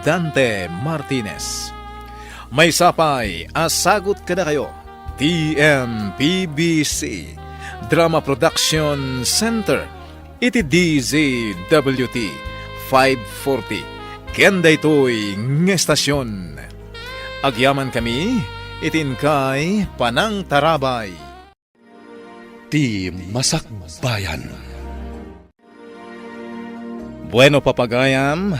Dante Martinez. May sapay asagot kada kayo TMPBC Drama Production Center iti DZWT 540 ken daytoy nga estasyon. Agyaman kami itin kay Panang Tarabay. Ti Masakbayan. Bueno papagayam,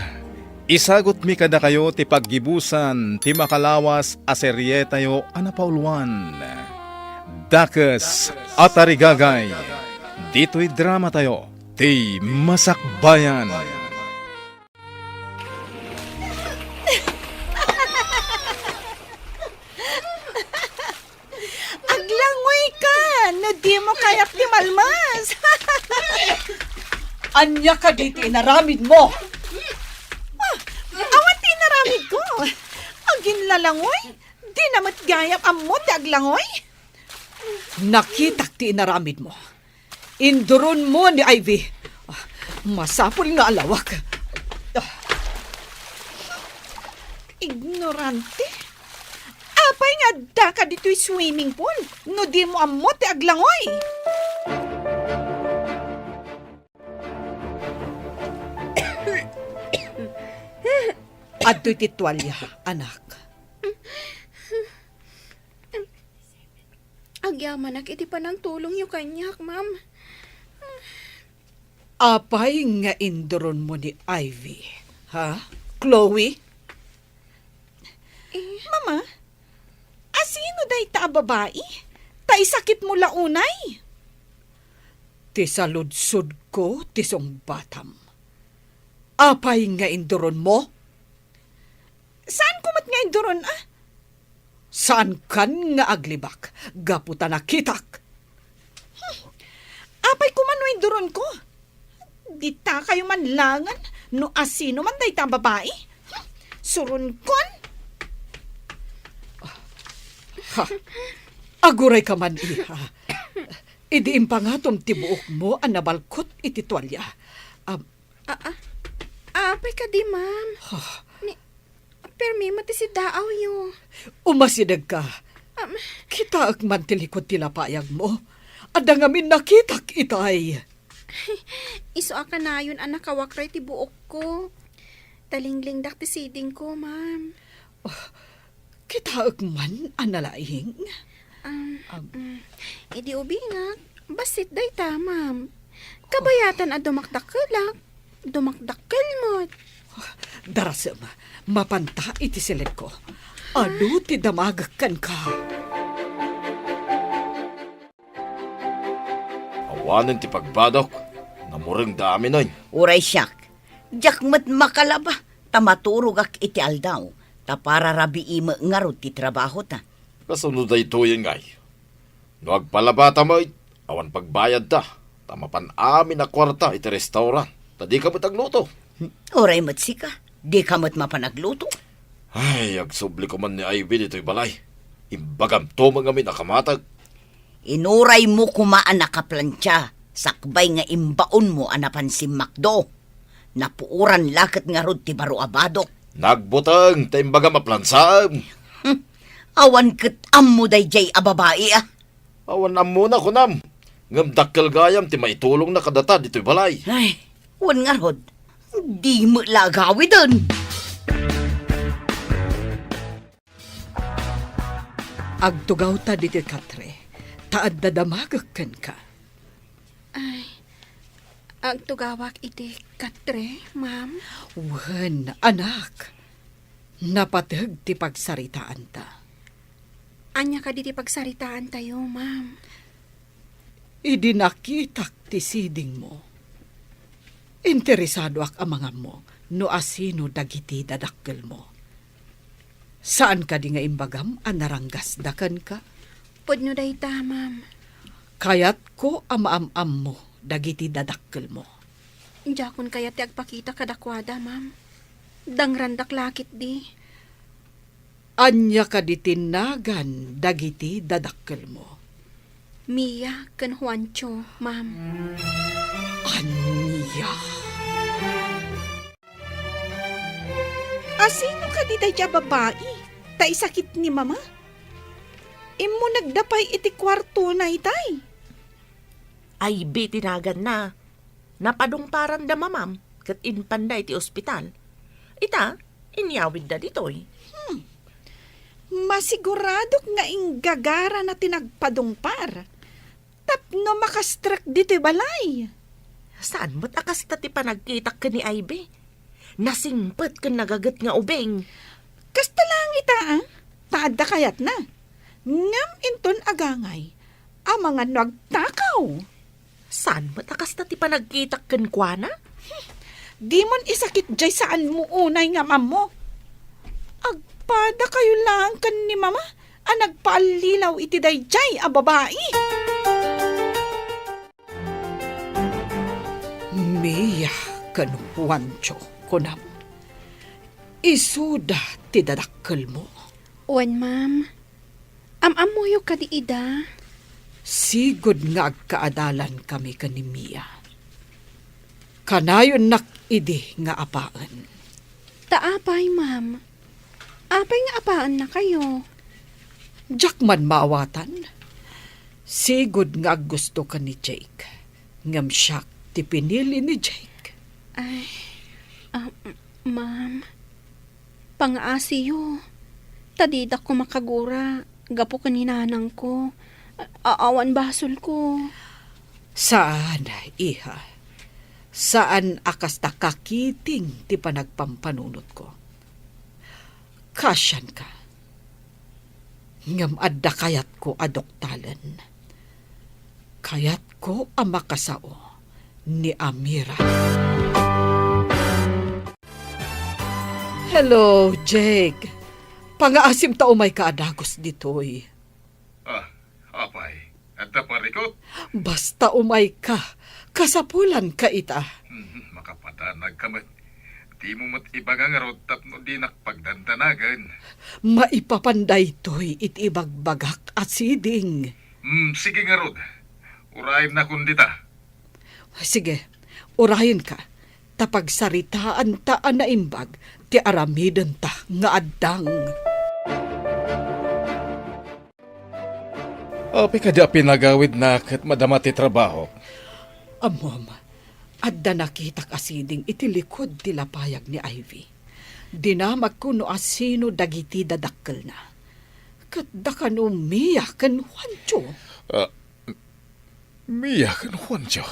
isagot mi kada kayo ti paggibusan ti makalawas a serye tayo anapauluan. Dakes atarigagay. Dito'y drama tayo ti Masakbayan. Aglangoy ka! No di mo kaya ti malmas! Anya ka dito inaramid mo. Awan ti naramid ko. Agin lalangoy. Di namat gayap ammo ti aglangoy. Nakitak ti inaramid mo. Induron mo ni Ivy. Masapol nga alawak. Ignorante. Apay nga da ka dito'y swimming pool. No di mo ammo ti aglangoy. Adto'y titwalya, anak. Agyaman iti pa ng tulong yung kanyak, ma'am. Apay nga induron mo ni Ivy. Ha? Chloe? Mama, asino day ta babae? Tay sakit mo launay. Ti saludsod ko, ti song batam. Apay nga induron mo? Saan kumat nga induron Saan kan nga aglibak? Gaputa nakitak. Apay kumano induron ko. Di ta kayo manlangan no asino man day ta babae. Surun kon. Ha? Aguray ka man, iha. Idiin pa nga tom tibuok mo ang nabalkot iti tuwalya. Apay ka di, ma'am. Permi mati si daaw yo. Umasidag ka. Kita ak man tilikod tilapayag mo. Ada nga min nakitak itay. Iso ka na yun anak kawakray ti buok ko. Talingling dak ti siding ko, ma'am. Kita ak man analaing. Idi ubingak. Basit day ta, ma'am. Kabayatan a dumakdakelak. Dumakdakel mo. Darasem, mapanta iti silid ko. Adu ti damagakan ka. Awanan ti pagbadok. Namurang dami nun. Uray siyak, jakmat makalaba, tamaturog ak iti aldaw, ta para rabi ima ngarot ti trabaho ta. Kasunod ay tuyin ngay. No agpalabata mo, awan pagbayad ta. Tamapan amin na kwarta iti restaurant. Tadi ka matagluto. Uray matsika, di ka mat mapanagluto. Ay, agsubli ko man ni Ivy dito'y balay. Imbagam to mga min akamatag. Inuray mo kumaan nakaplantya, sakbay nga imbaon mo anapan si Macdo. Napuuran lakat nga rod ti baro abadok. Nagbutang, taimbaga maplansam. Awan ket ammo dayjay a babae ah. Awan na muna ko nam. Ngam dakkel gayam ti maitulong na kadata dito'y balay. Ay, wan nga rod. Di mo lagawi dun. Agtugaw ta diti katre. Taad dadamagakan ka. Ang tugawak iti katre, ma'am. Wen, anak. Napatag ti pagsaritaan ta. Anya ka diti pagsaritaan tayo, ma'am. Idinakitak ti siding mo. Interesado ak amangam mo no asino dagiti dadakkel mo. Saan ka di nga imbagam anaranggas dakan ka? Pudno day ta, ma'am. Kayat ko amaam-am mo dagiti dadakkel mo. Jakon kaya ti agpakita kadakwada, ma'am. Dangrandak lakit di. Anya ka di tinagan dagiti dadakkel mo. Mia ken Juancho, ma'am. Anya. Asino ka di dayjay babae? Ta isakit ni mama? Imo nagdapay iti kwarto na itay. Ay, tinagan na. Napadungparan da mamam, kat inpanday ti ospital. Ita, inyawid da ditoy. Masigurado nga inggagara na tinagpadungpar. Tapno makastrak dito balay. Saan mo't akas ta ti panagkitak ka ni Ivy? Nasingpet ka nagagat nga ubeng. Kasta lang ita ah. Tada kayat na. Ngam inton agangay. Ang mga nagtakaw. Saan mo't akas ta ti panagkitak kan kuana? Di mon isakit jay saan mo unay nga mamo. Agpada kayo lang kan ni mama. Ang nagpaalilaw iti dayjay a babae. Mia kan Juancho kunam. Isuda ti dadakkel mo. Wan, ma'am. Amamuyo ka di ida. Sigod nga agkaadalan kami kani Mia. Kanayon nakidi nga apaan. Taapay, ma'am. Apay nga apaan na kayo. Jakman maawatan. Sigod nga gusto ka ni Jake. Ngam siya ti pinili ni Jake. Ay, ma'am. Pangaasiyo. Tadida ko makagura. Gapo kaninanang ko. Aawan basol ko. Saan, iha? Saan akas takakiting ti panagpampanunot ko? Kasyan ka. Ngam adda kayat ko adoktalan. Kayat ko ang makasao ni Amira. Hello, Jake. Pangaasim ta umay ka adagos ditoy. Apay, at parikot. Basta umay ka, kasapulan ka ita. Makapatanag ka mat. Di mo mat ibagangarot tapno di nakpagdantanagan. Maipapanday to'y itibagbagak at siding. Sige nga rod. Uraim na kundita. Sige, urahin ka. Tapag saritaan ta na imbag, ti aramidan ta nga addang. Api ka di pinagawid na kat madama ti trabaho. Amom, adda nakita kasiding itilikod ti lapayag ni Ivy. Dinamag ko no asino dagiti dadakkel na. Kat da ka no Mia kan Juancho. Mia kan Juancho.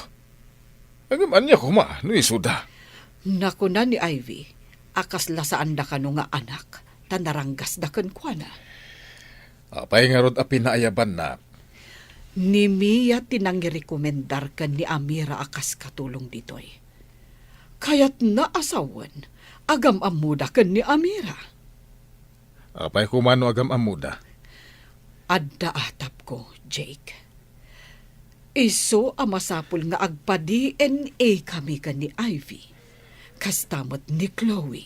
Agaman niya kuma, no isuda. Naku na ni Ivy, akas lasaan da ka no nga anak, tanaranggas da kan kuana. Apay nga rod api naayaban na. Ni Mia tinangirekomendar ka ni Amira akas katulong ditoy. Kaya't naasawan, agam amuda ka ni Amira. Apay kumano agam amuda. Adda atap ko, Jake. Iso amasapul nga agpa-DNA kami ka ni Ivy. Kastamot ni Chloe.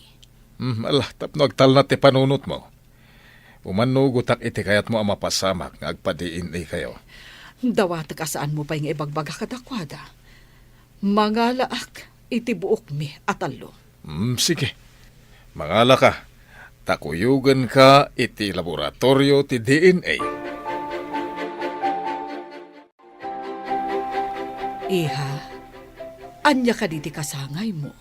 Alah, tapno agtal na ti panunot mo. Umanugutak iti kayat mo ang mapasamak nga agpa-DNA kayo. Dawatag asaan mo pa yung ibagbaga kadakwada. Mga laak, iti buok mi atalo. Sige. Mangala ka, takuyugan ka iti laboratorio ti DNA. Iha, anya ka diti kasangay mo.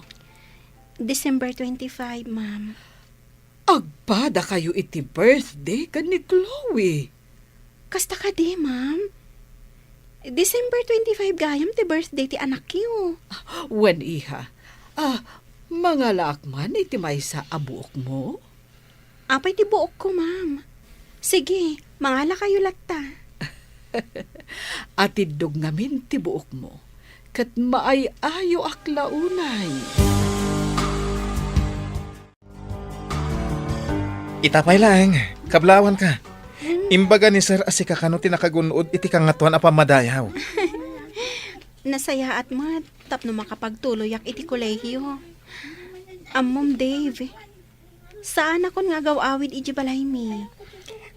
December 25, ma'am. Agpada kayo iti birthday ka ni Chloe. Kasta ka di, ma'am. December 25 gayam ti birthday ti anak yo. Wen iha, mga lakman iti may sa abuok mo. Apay ti buok ko, ma'am. Sige, mangala kayo latta. At idog ngamin ti buok mo. Kat maay-ayo aklaunay. Itapay lang, kablawan ka. Imbaga ni Sir Asika kano tinakagunod iti kangatuan apa madayaw. Nasaya at mat, tapno makapagtuloy ak iti kolehiyo. Ma'am Dave, saan ako nga gawawid iti balay mi?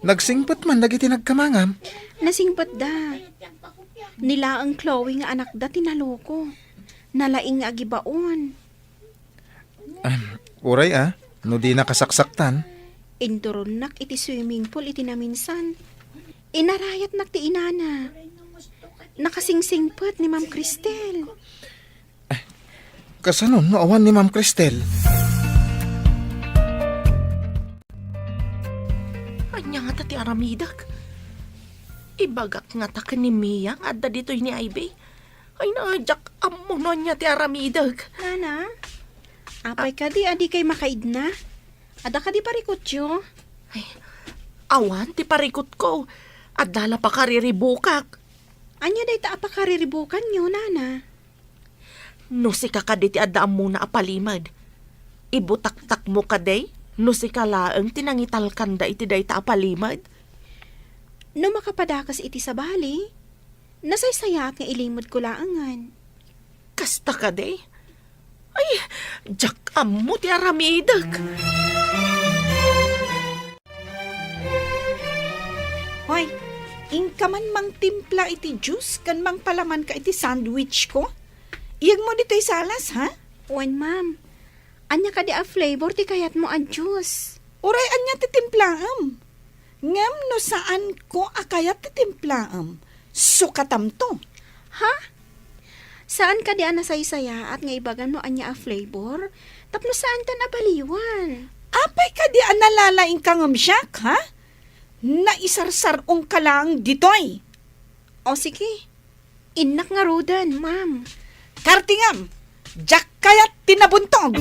Nagsingpot man dagiti nagkamangam. Nasingpat da. Nila ang Chloe nga anak da tinaloko. Nalaing nga agibaon. Uray no di nakasaksaktan. Induron nak iti swimming pool iti naminsan. Inarayat nak ti inana. Nakasingsingpot ni Ma'am Cristel. Kasanon no awan ni Ma'am Cristel. Anya nga ti aramidak. Ibagak nga ta ni Mia nga adda dito'y ni Ivy. Ay naadyak amuno niya ti aramidak. Nana, apay ka di adi kay makaidna. Ada ka di parikutyo. Ay, awan ti parikot ko. Adala pa kariribukak. Anya day ta apakariribukan nyo, Nana. No si kakadi ti adda muna apalimad. Ibutak-tak mo kaday. No si kalaang tinangital kanda iti day ta apalimad. No makapadakas iti sa bali, nasaysayat nga ilimod ko laangan. Kasta kaday. Ay, jak amo ti aramidak. Hoy, ingka man mang timpla iti juice, kan mang palaman ka iti sandwich ko. Iyag mo dito'y salas, ha? Wan, ma'am. Anya ka di a flavor ti kayat mo a juice. Uray, anya ti timplaam. Ngam no saan ko akayat ti timplaam. Sukatam to. Ha? Saan ka di a nasaysaya at nga ibagan mo anya a flavor? Tapno saan ta nabaliwan? Apay ka di analalaing kangam siyak, ha? Naisarsarong ka lang ditoy. O sige, inak nga rodan, ma'am. Kartingam, jak kayat tinabuntog.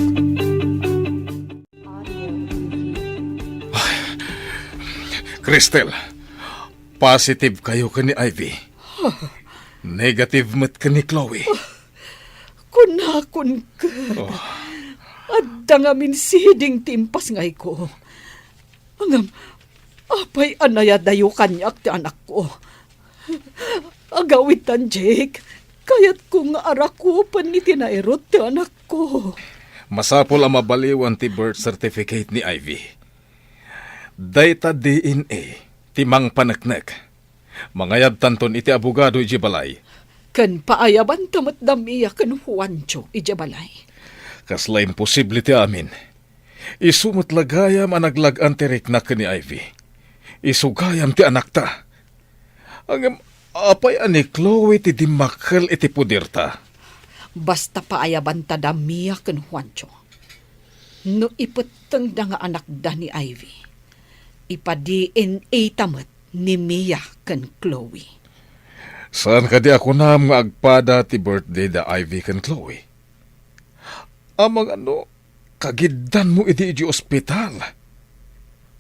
Cristel, positive kayo ka ni Ivy. Negative mat ka ni Chloe. Kunakon ka. Adda nga minsiding timpas ngay ko. Angam, apay anaya dayo kanyak ti anak ko. Agawitan, Jake. Kaya't kung arakupan ni tinairot ti anak ko. Masapol ang mabaliwan ti birth certificate ni Ivy. Data DNA, timang panaknak. Mangayab tanton iti abogado iji balay. Kan paayaban tamat damiya kan Juancho iji balay. Kasla imposible ti amin. Isumot lagayam ang naglagan ti riknak ni Ivy. Isugayam ti anak ta. Ang apay ani Chloe ti dimakal iti pudirta. Basta paayaban ta damiya kan Juancho. No ipeteng da nga anak da ni Ivy. Ipa-DNA tamat ni Mia kan Chloe. Saan ka di ako na nga agpada ti birthday da Ivy kan Chloe? Amang kagidan mo iti ospital.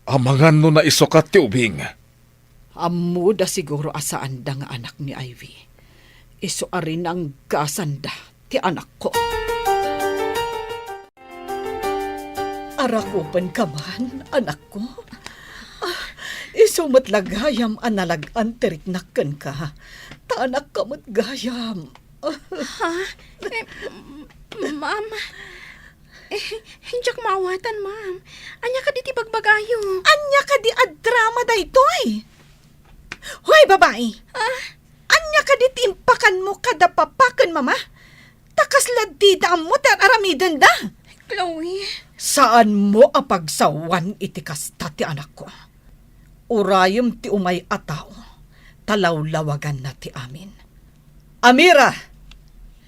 Amang na isukat ti ubing. Ammo da siguro asaan da nga anak ni Ivy. Iso arin ang kasanda ti anak ko. Arakupan ka man, anak ko. Iso matlagayam analagan teriknakan ka. Taanak ka matgayam. Ha? Ma'am, hinjak maawatan, ma'am. Anya ka di ti bagbagayo. Anya ka di ad-drama da itoy. Hoy, babae. Anya ka di timpakan mo kada papakan, mama. Takas ladida mo tar aramidan da. Chloe, Saan mo apagsawan iti kasta ti anak ko? Urayom ti umay ataw, talawlawagan na ti amin. Amira,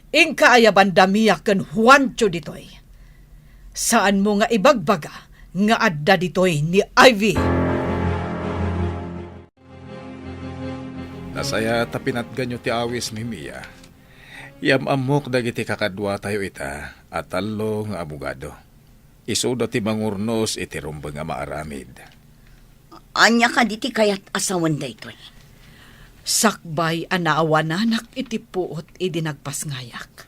ingka ayaban damiya ken Juancho ditoy. Saan mo nga ibagbaga nga adda ditoy ni Ivy? Nasaya tapinatgan nyo ti awis mi Mia. Yamamok dagiti kakadwa tayo ita at talo nga abogado. Isuda ti mangurnos iti rumbang nga maaramid. Anya ka diti kayat asawan da ito'y. Sakbay anaawananak iti puot idi nagpasngayak.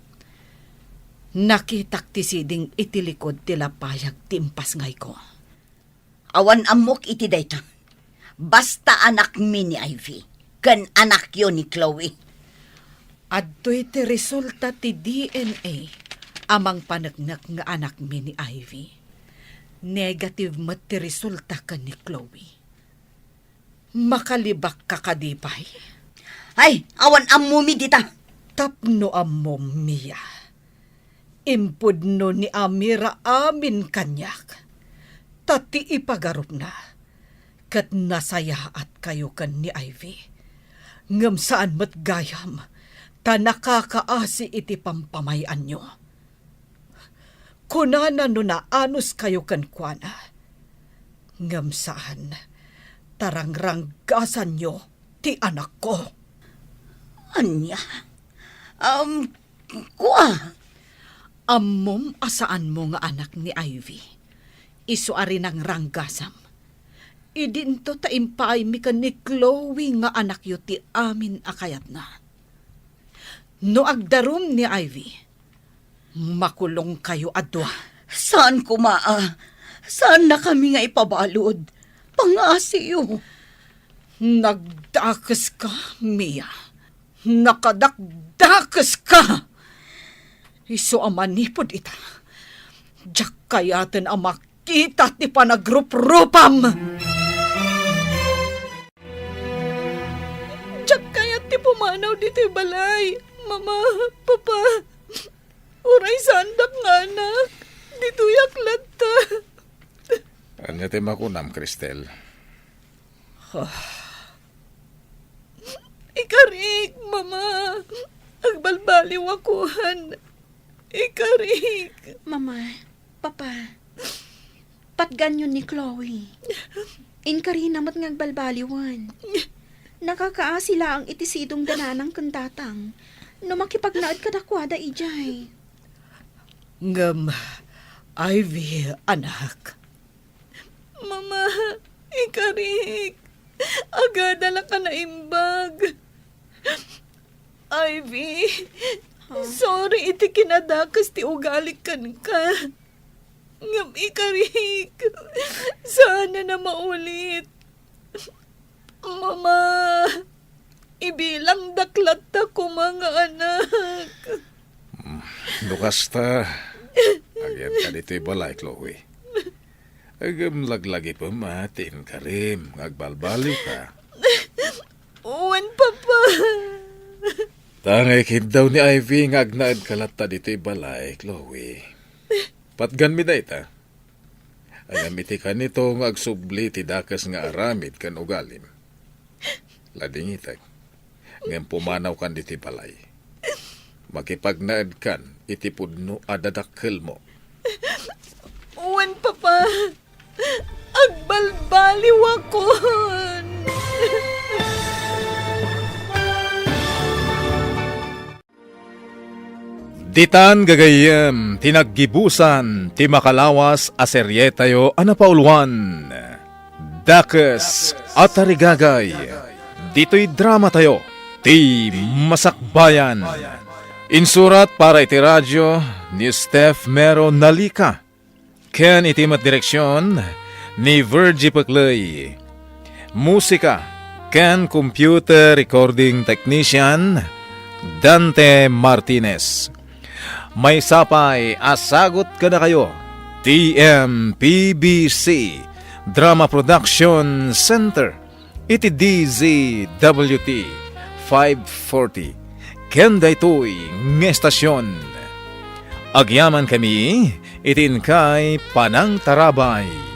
Nakitak ti siding iti likod ti lapayag ti impasngay ko. Awan amok iti dayta. Basta anak mi ni Ivy. Kan anak yo ni Chloe. Adto'y ti resulta ti DNA amang panagnak nga anak mi ni Ivy. Negative mat ti resulta ka ni Chloe. Makalibak ka kadipay. Ay, awan amumi dita. Tapno amom Mia. Impudno ni Amira amin kanyak. Tati ipagarup na. Kat nasayaat kayo kan ni Ivy. Ngam saan mat gayam, ta nakakaasi iti pampamayan nyo. Kunana no na anus kayo kan kuana. Ngam saan, tarangranggasan nyo ti anak ko. Anya? Kuha. Ammom asaan mo nga anak ni Ivy. Isuari ng ranggasam. Idinto ta impay mi ka ni Chloe nga anak yu ti amin akayat na. No agdarum ni Ivy, makulong kayo adwa. Saan kumaa? Saan na kami nga ipabalod? Pangasiyo. Nagdakas ka, Mia. Nakadakdakas ka. Iso amanipod ita. Diyak kayaten ang makita ti panagrup-rupam. Diyak kayat ti pumanaw dito balay. Mama, Papa, uray sandak nga anak. Dito yaklat ta. Anya ti makunam, Cristel? Ikarik, Mama. Agbalbaliw akuhan. Ikarik. Mama, Papa, patganyon ni Chloe. Inkari namat ngagbalbaliwan. Nakakaasila ang itisidong dananang kantatang. No makipagnaad kadakwada ijay. Ngam, Ivy, anak. Mama, ikarik. Agadala ka na imbag. Ivy, sorry iti kinadakas ti ugalik kan ka. Ngam ikarik. Sana na maulit. Mama, ibilang daklat ta ko mga anak. Lukas ta. Agyan ka dito'y balay, Chloe. Agam laglagi pa matin ka rin. Agbalbaliw ka. Uwan, Papa. Tangay kid daw ni Ivy nga agnaad kalata dito'y balay, Chloe. Patgan mi day ta. Agamiti ka nito nga agsubli ti dakas nga aramid kan ugalim. Lading itag. Ngayon pumanaw kan dito'y balay. Makipagnaad kan itipudno adadakkel mo. Uwan, Papa. Agbalbaliw ako. Ditan gagayem, tinaggibusan, ti makalawas aseryetayo anapauluan. Dakas at arigagay, dito'y drama tayo, ti Masakbayan. Insurat para iti radyo ni Steph Mero Nalika. Ken itimat direksyon ni Virgie Paclay. Musika, ken computer recording technician Dante Martinez. May sapay, asagot ka na kayo. TMPBC Drama Production Center. Iti DZWT 540. Ken daytoy ng estasyon. Agyaman kami, itin kay Panang Tarabay.